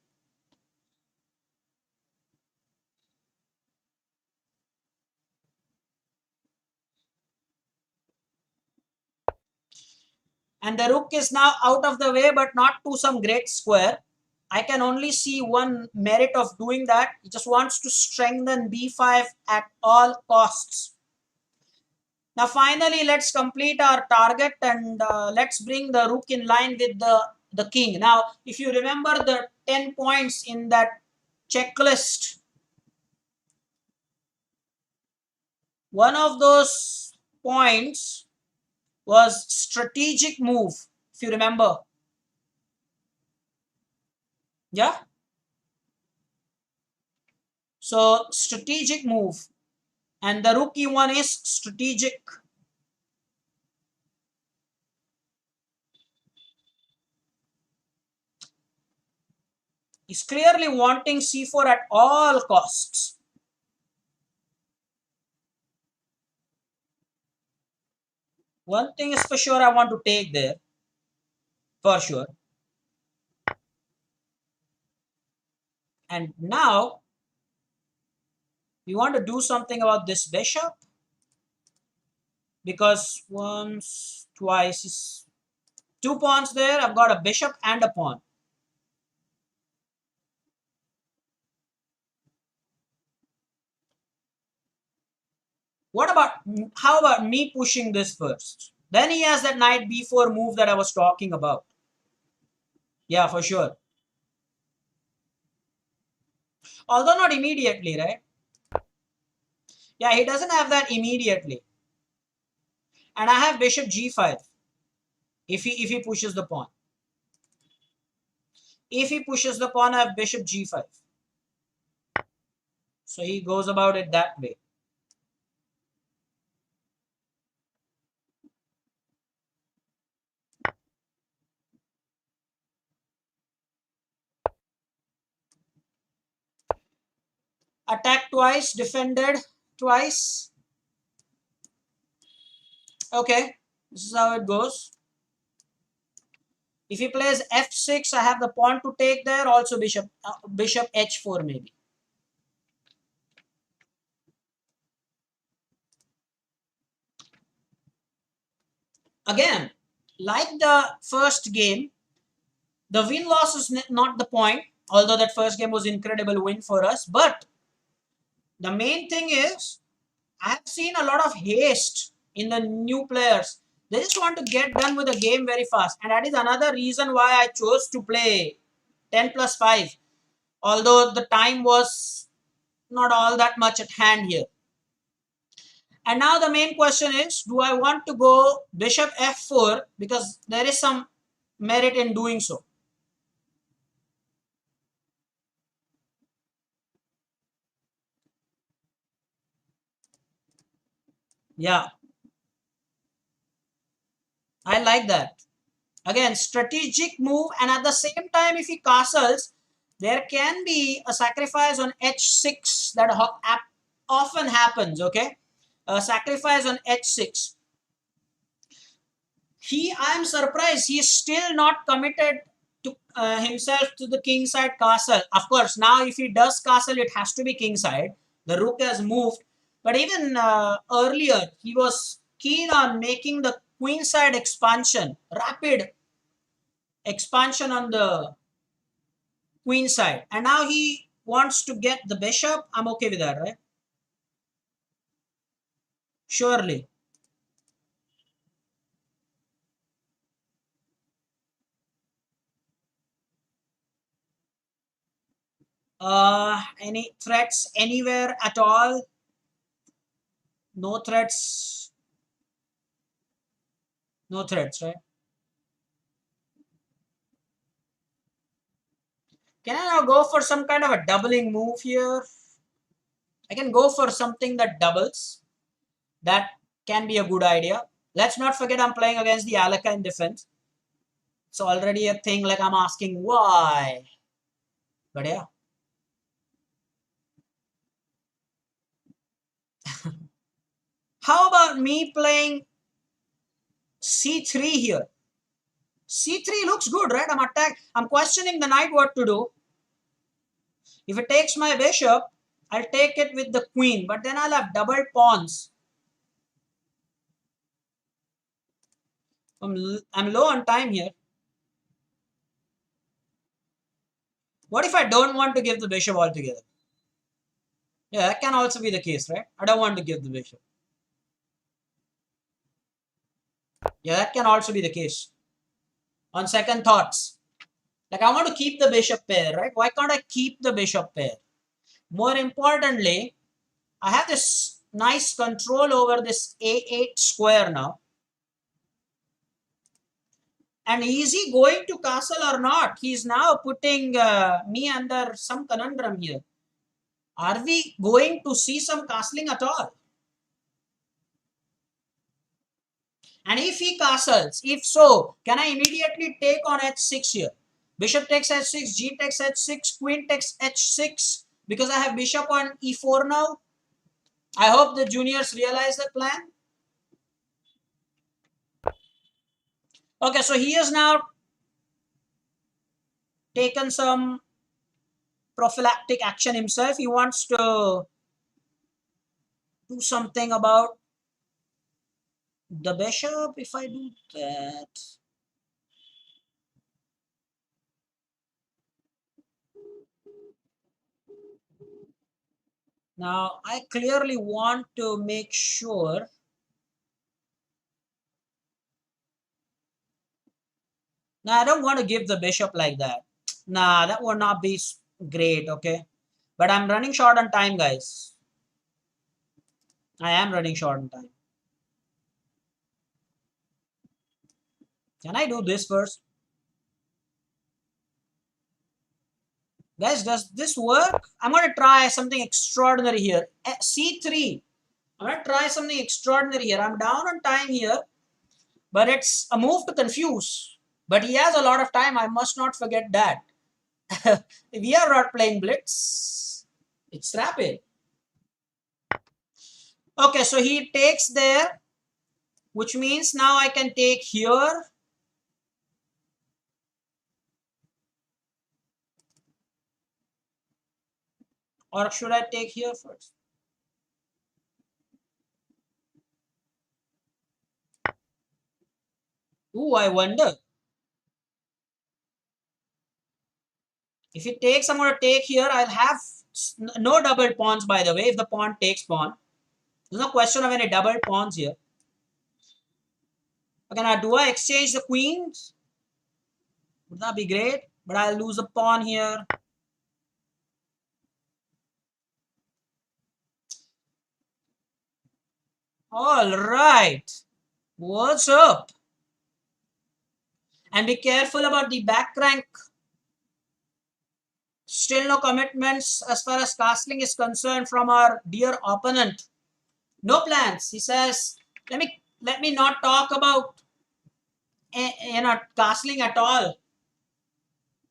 And the rook is now out of the way, but not to some great square. I can only see one merit of doing that. He just wants to strengthen b5 at all costs. Now finally, let's complete our target and let's bring the rook in line with the king. Now, if you remember the 10 points in that checklist, one of those points was strategic move, if you remember. Yeah? So, strategic move. And the rook e1 is strategic. He's clearly wanting c4 at all costs. One thing is for sure, I want to take there. For sure. And now, we want to do something about this bishop. Because once, twice is 2 pawns there. I've got a bishop and a pawn. How about me pushing this first? Then he has that knight b4 move that I was talking about. Yeah, for sure. Although not immediately, right? Yeah, he doesn't have that immediately. And I have bishop g5 if he pushes the pawn. If he pushes the pawn, I have bishop g5. So he goes about it that way. Attack twice, defended twice. Okay, this is how it goes. If he plays f6, I have the pawn to take there. Also bishop h4 maybe. Again, like the first game, the win-loss is not the point. Although that first game was incredible win for us. But the main thing is, I have seen a lot of haste in the new players. They just want to get done with the game very fast. And that is another reason why I chose to play 10 plus 5. Although the time was not all that much at hand here. And now the main question is, do I want to go bishop f4? Because there is some merit in doing so. Yeah, I like that. Again, strategic move, and at the same time, if he castles, there can be a sacrifice on h6 that often happens, okay? A sacrifice on h6. I am surprised he's still not committed to himself to the kingside castle. Of course, now if he does castle, it has to be kingside. The rook has moved. But even earlier, he was keen on making the queenside expansion, rapid expansion on the queenside. And now he wants to get the bishop. I'm okay with that, right? Surely. Any threats anywhere at all? No threats. No threats, right? Can I now go for some kind of a doubling move here? I can go for something that doubles. That can be a good idea. Let's not forget I'm playing against the Alaka in defense. It's already a thing like I'm asking why. But yeah. How about me playing c3 here? c3 looks good, right? I'm questioning the knight what to do. If it takes my bishop, I'll take it with the queen, but then I'll have double pawns. I'm low on time here. What if I don't want to give the bishop altogether? Yeah, that can also be the case, right? I don't want to give the bishop. Yeah, that can also be the case. On second thoughts. Like I want to keep the bishop pair, right? Why can't I keep the bishop pair? More importantly, I have this nice control over this A8 square now. And is he going to castle or not? He's now putting me under some conundrum here. Are we going to see some castling at all? And if he castles, if so, can I immediately take on h6 here? Bishop takes h6, g takes h6, queen takes h6, because I have bishop on e4 now. I hope the juniors realize the plan. Okay, so he has now taken some prophylactic action himself. He wants to do something about the bishop. If I do that, now I clearly want to make sure. Now I don't want to give the bishop like that. Nah, that would not be great, okay? But I'm running short on time, guys. I am running short on time. Can I do this first? Guys, does this work? I'm going to try something extraordinary here. C3. I'm going to try something extraordinary here. I'm down on time here, but it's a move to confuse. But he has a lot of time. I must not forget that. We are not playing blitz. It's rapid. Okay, so he takes there, which means now I can take here. Or should I take here first? Ooh, I wonder. If it takes, I'm going to take here. I'll have no double pawns, by the way, if the pawn takes pawn. There's no question of any double pawns here. Okay, now do I exchange the queens? Would that be great? But I'll lose a pawn here. All right. What's up? And be careful about the back rank. Still no commitments as far as castling is concerned from our dear opponent. No plans. He says, let me not talk about castling at all.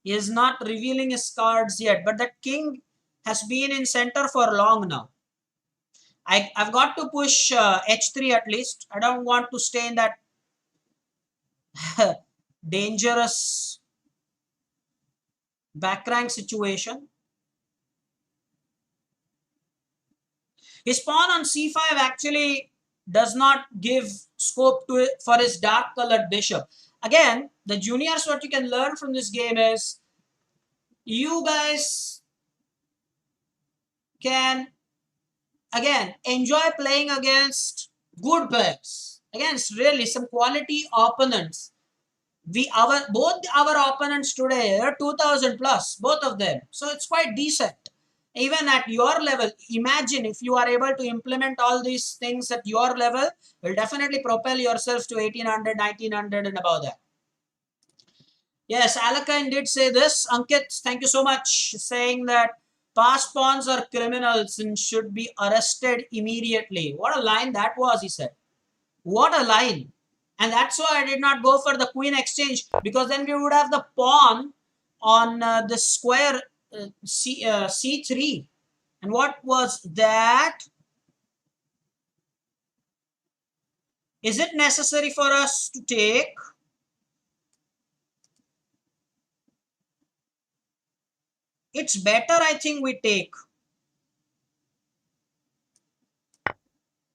He is not revealing his cards yet, but that king has been in center for long now. I've got to push h3 at least. I don't want to stay in that dangerous back rank situation. His pawn on c5 actually does not give scope to it for his dark colored bishop. Again, the juniors, what you can learn from this game is you guys can again enjoy playing against good players, against really some quality opponents. Both our opponents today are 2000 plus, both of them, so it's quite decent. Even at your level, imagine if you are able to implement all these things at your level, will definitely propel yourself to 1800, 1900 and above that. Yes, Alakine did say this. Ankit, thank you so much, saying that past pawns are criminals and should be arrested immediately. What a line that was, he said. What a line. And that's why I did not go for the queen exchange, because then we would have the pawn on the square c3. And what was that? Is it necessary for us to take? It's better, I think, we take.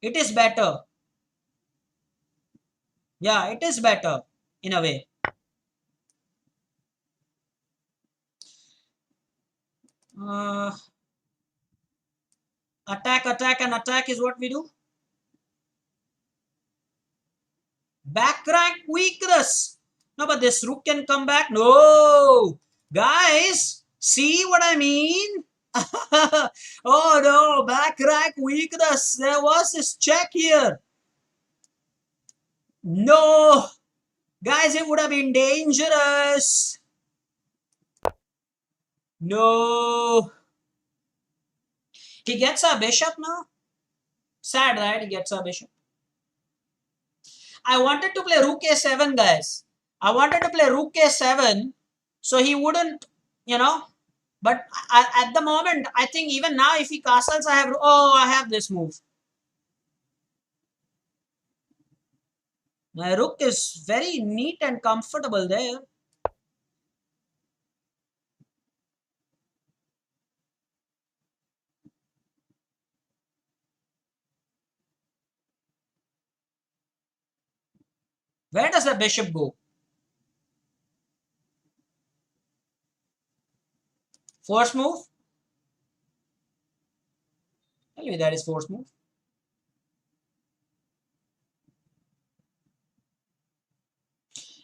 It is better. Yeah, it is better in a way. Attack, attack, and attack is what we do. Back rank weakness. No, but this rook can come back. No. Guys, see what I mean? Oh no, back rank weakness. There was this check here. No. Guys, it would have been dangerous. No. He gets a bishop now. Sad, right? He gets a bishop. I wanted to play rook a7, guys. I wanted to play rook a7 so he wouldn't, but at the moment, I think even now if he castles, I have this move. My rook is very neat and comfortable there. Where does the bishop go? Force move? Maybe that is force move.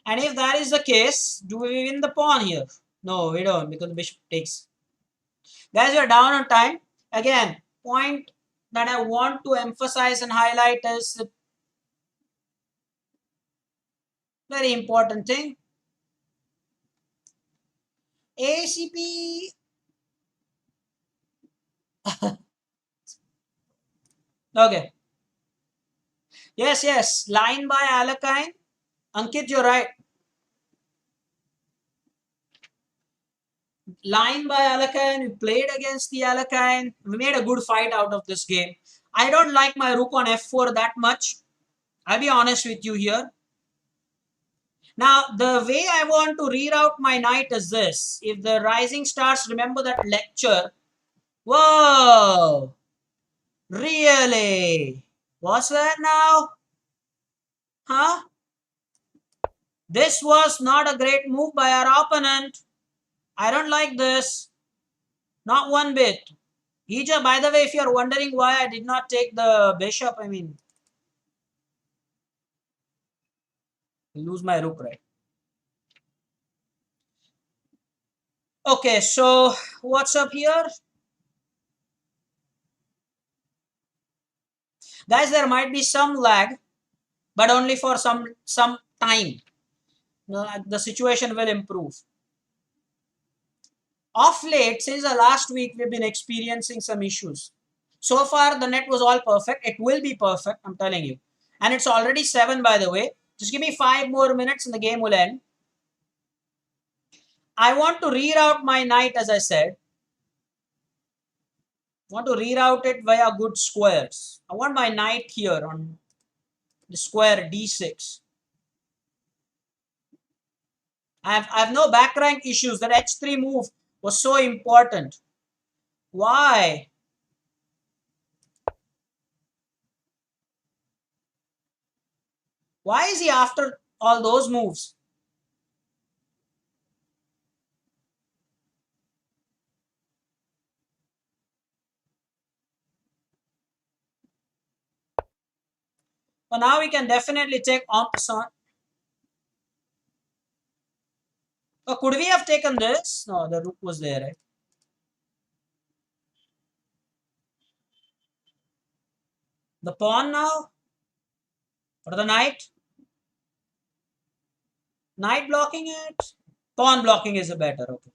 And if that is the case, do we win the pawn here? No, we don't, because the bishop takes. Guys, we are down on time. Again, point that I want to emphasize and highlight is a very important thing. ACP. Okay. Yes. Line by Alakine. Ankit, you're right. Line by Alakine. We played against the Alakine. We made a good fight out of this game. I don't like my rook on f4 that much. I'll be honest with you here. Now, the way I want to reroute my knight is this. If the rising stars remember that lecture. Whoa! Really? What's that now? Huh? This was not a great move by our opponent. I don't like this. Not one bit. By the way, if you're wondering why I did not take the bishop, lose my rook, right? Okay, so what's up here? Guys, there might be some lag, but only for some time. The situation will improve. Off late, since the last week, we've been experiencing some issues. So far, the net was all perfect. It will be perfect, I'm telling you. And it's already 7, by the way. Just give me 5 more minutes and the game will end. I want to reroute my knight, as I said. I want to reroute it via good squares. I want my knight here on the square d6. I have no back rank issues. That h3 move was so important. Why? Why is he after all those moves? Well, now we can definitely take en passant. Oh, could we have taken this? No, the rook was there, right? The pawn now? Or the knight? Knight blocking it? Pawn blocking is a better, okay.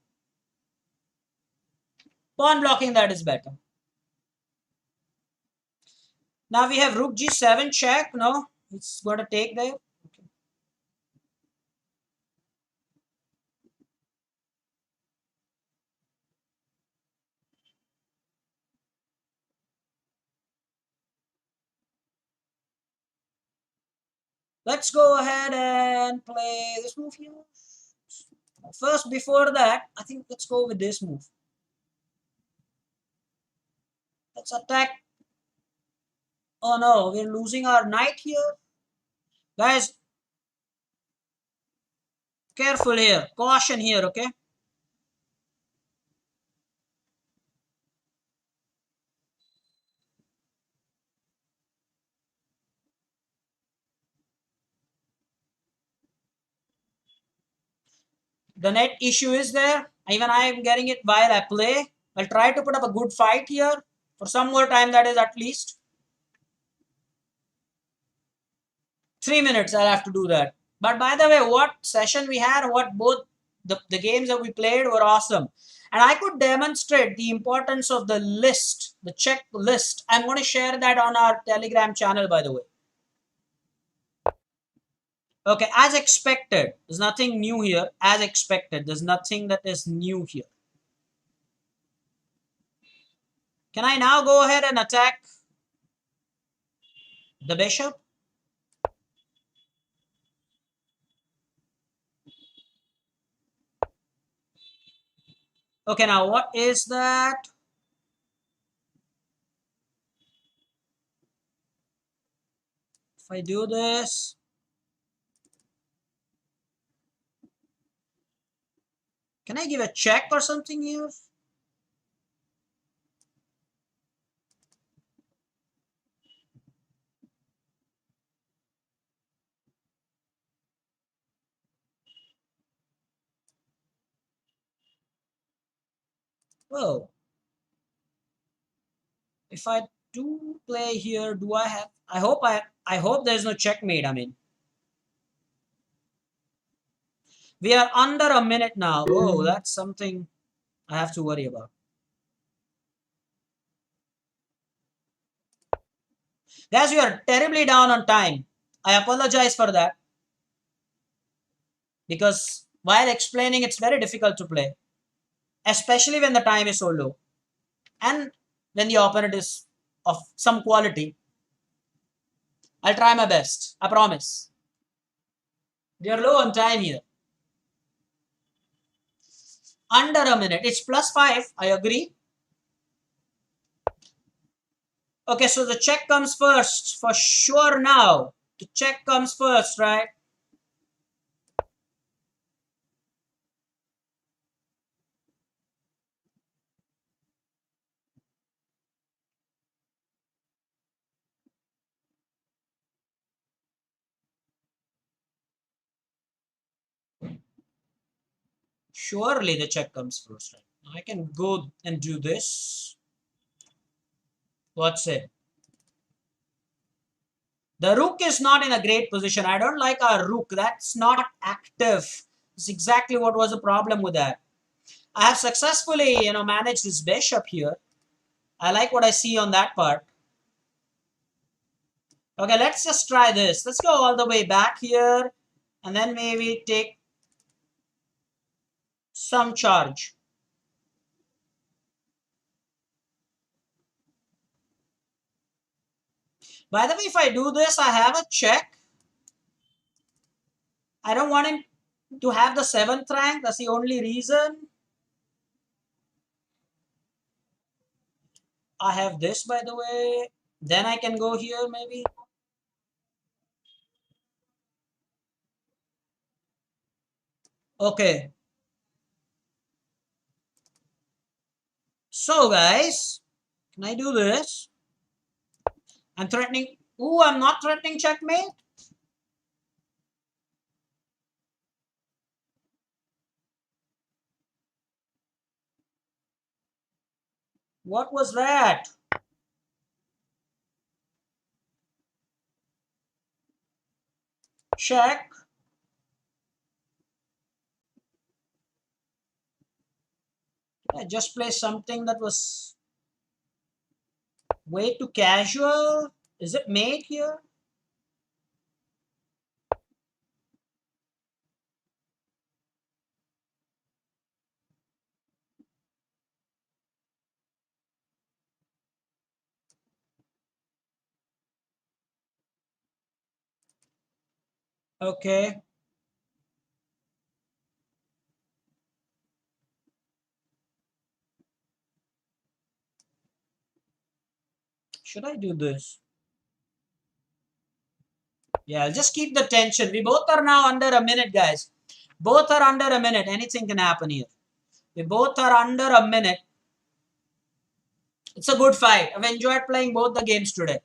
Pawn blocking, that is better. Now we have rook g7 check, no? It's going to take there. Okay. Let's go ahead and play this move here. First, before that, I think let's go with this move. Let's attack. Oh no, we're losing our knight here. Guys, careful here. Caution here, okay? The net issue is there. Even I am getting it while I play. I'll try to put up a good fight here. For some more time, that is at least. 3 minutes, I'll have to do that. But by the way, what session we had, what both the games that we played were awesome. And I could demonstrate the importance of the list, the check list. I'm going to share that on our Telegram channel, by the way. Okay, as expected. There's nothing new here. As expected. There's nothing that is new here. Can I now go ahead and attack the bishop? Okay, now what is that? If I do this, can I give a check or something here? Whoa. If I do play here, do I have? I hope there's no checkmate. I mean, we are under a minute now. Oh, that's something I have to worry about. Guys, we are terribly down on time. I apologize for that because while explaining, it's very difficult to play, especially when the time is so low and when the opponent is of some quality. I'll try my best. I promise. We are low on time here. Under a minute. It's +5. I agree. Okay, so the check comes first for sure now. The check comes first, right? Surely the check comes first, right? I can go and do this. What's it? The rook is not in a great position. I don't like our rook. That's not active. It's exactly what was the problem with that. I have successfully, managed this bishop here. I like what I see on that part. Okay, let's just try this. Let's go all the way back here and then maybe take some charge. By the way, if I do this, I have a check. I don't want him to have the 7th rank. That's the only reason. I have this, by the way. Then I can go here maybe. Okay. So, guys, can I do this? I'm threatening. Ooh, I'm not threatening checkmate. What was that? Check. I just play something that was way too casual. Is it mate here? Okay. Should I do this? Yeah, I'll just keep the tension. We both are now under a minute, guys. Both are under a minute. Anything can happen here. We both are under a minute. It's a good fight. I've enjoyed playing both the games today.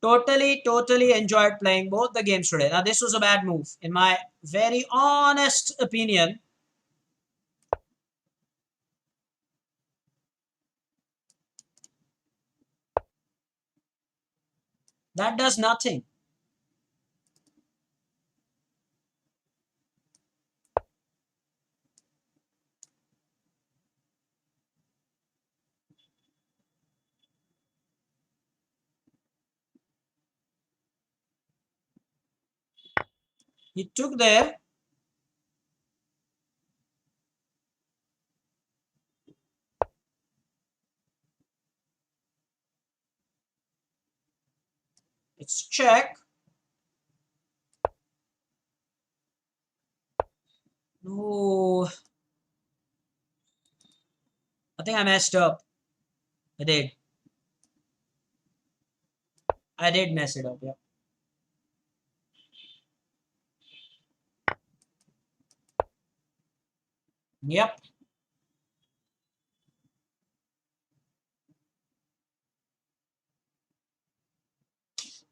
Totally enjoyed playing both the games today. Now, this was a bad move. In my very honest opinion, that does nothing. He took there. It's check. No. I think I messed up. I did. I did mess it up, yeah. Yep.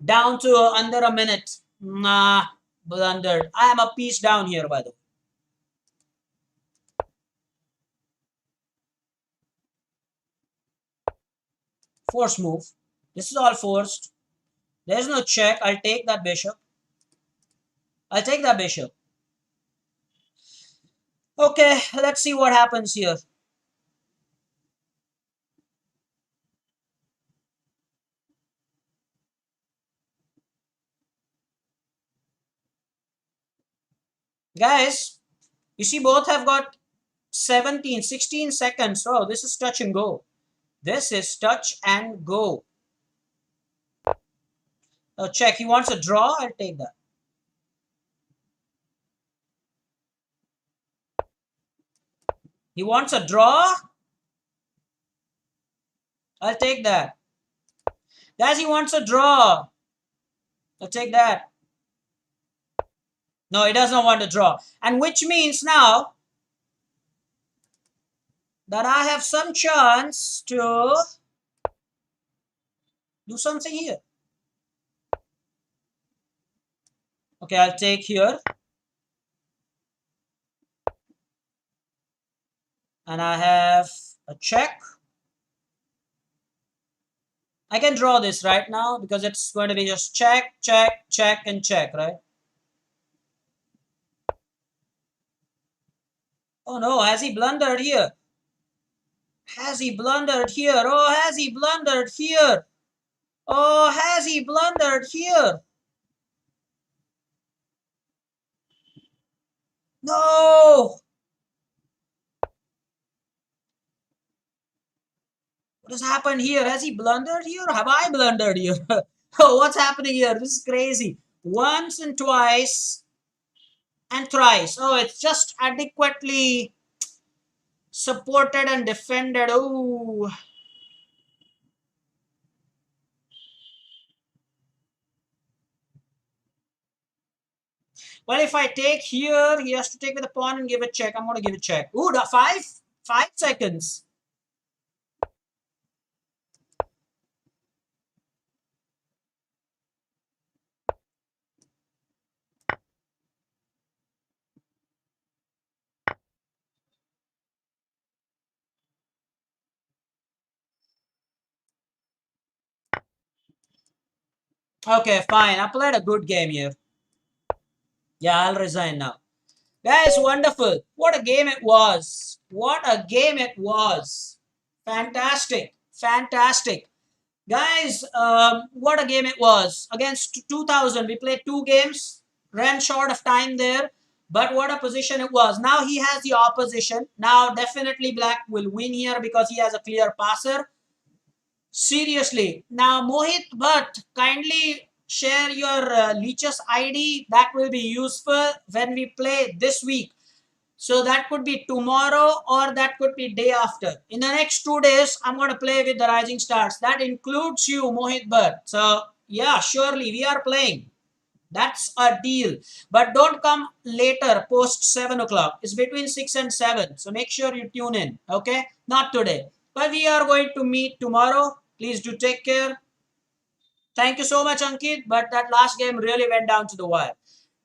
Down to under a minute. Nah, blundered. I am a piece down here, by the way. Force move. This is all forced. There's no check. I'll take that bishop. I'll take that bishop. Okay, let's see what happens here. Guys, you see both have got 17, 16 seconds. Oh, this is touch and go. This is touch and go. Oh, check. He wants a draw. I'll take that. He wants a draw. I'll take that. Guys, he wants a draw. I'll take that. No, he does not want to draw. And which means now that I have some chance to do something here. Okay, I'll take here. And I have a check. I can draw this right now because it's going to be just check, check, check, and check, right? Oh no, has he blundered here? Has he blundered here? Oh, has he blundered here? Oh, has he blundered here? No! What has happened here? Has he blundered here? Or have I blundered here? Oh, what's happening here? This is crazy. Once and twice and thrice. Oh, it's just adequately supported and defended. Oh, well, if I take here, he has to take with the pawn and give a check. I'm going to give a check. Ooh, the 5 seconds. Okay, fine. I played a good game here. Yeah, I'll resign now. Guys, wonderful. What a game it was. What a game it was. Fantastic. Fantastic. Guys, what a game it was. Against 2000, we played 2 games. Ran short of time there. But what a position it was. Now he has the opposition. Now definitely Black will win here because he has a clear passer. Seriously. Now, Mohit Bhatt, kindly share your Leech's ID. That will be useful when we play this week. So that could be tomorrow or that could be day after. In the next 2 days, I'm going to play with the Rising Stars. That includes you, Mohit Bhatt. So, yeah, surely we are playing. That's a deal. But don't come later, post 7 o'clock. It's between 6 and 7. So make sure you tune in. Okay? Not today. But we are going to meet tomorrow. Please do take care. Thank you so much, Ankit. But that last game really went down to the wire.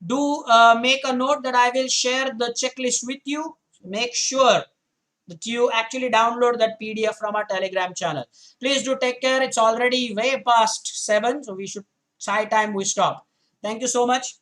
Do make a note that I will share the checklist with you. Make sure that you actually download that PDF from our Telegram channel. Please do take care. It's already way past 7. So we should, high time we stop. Thank you so much.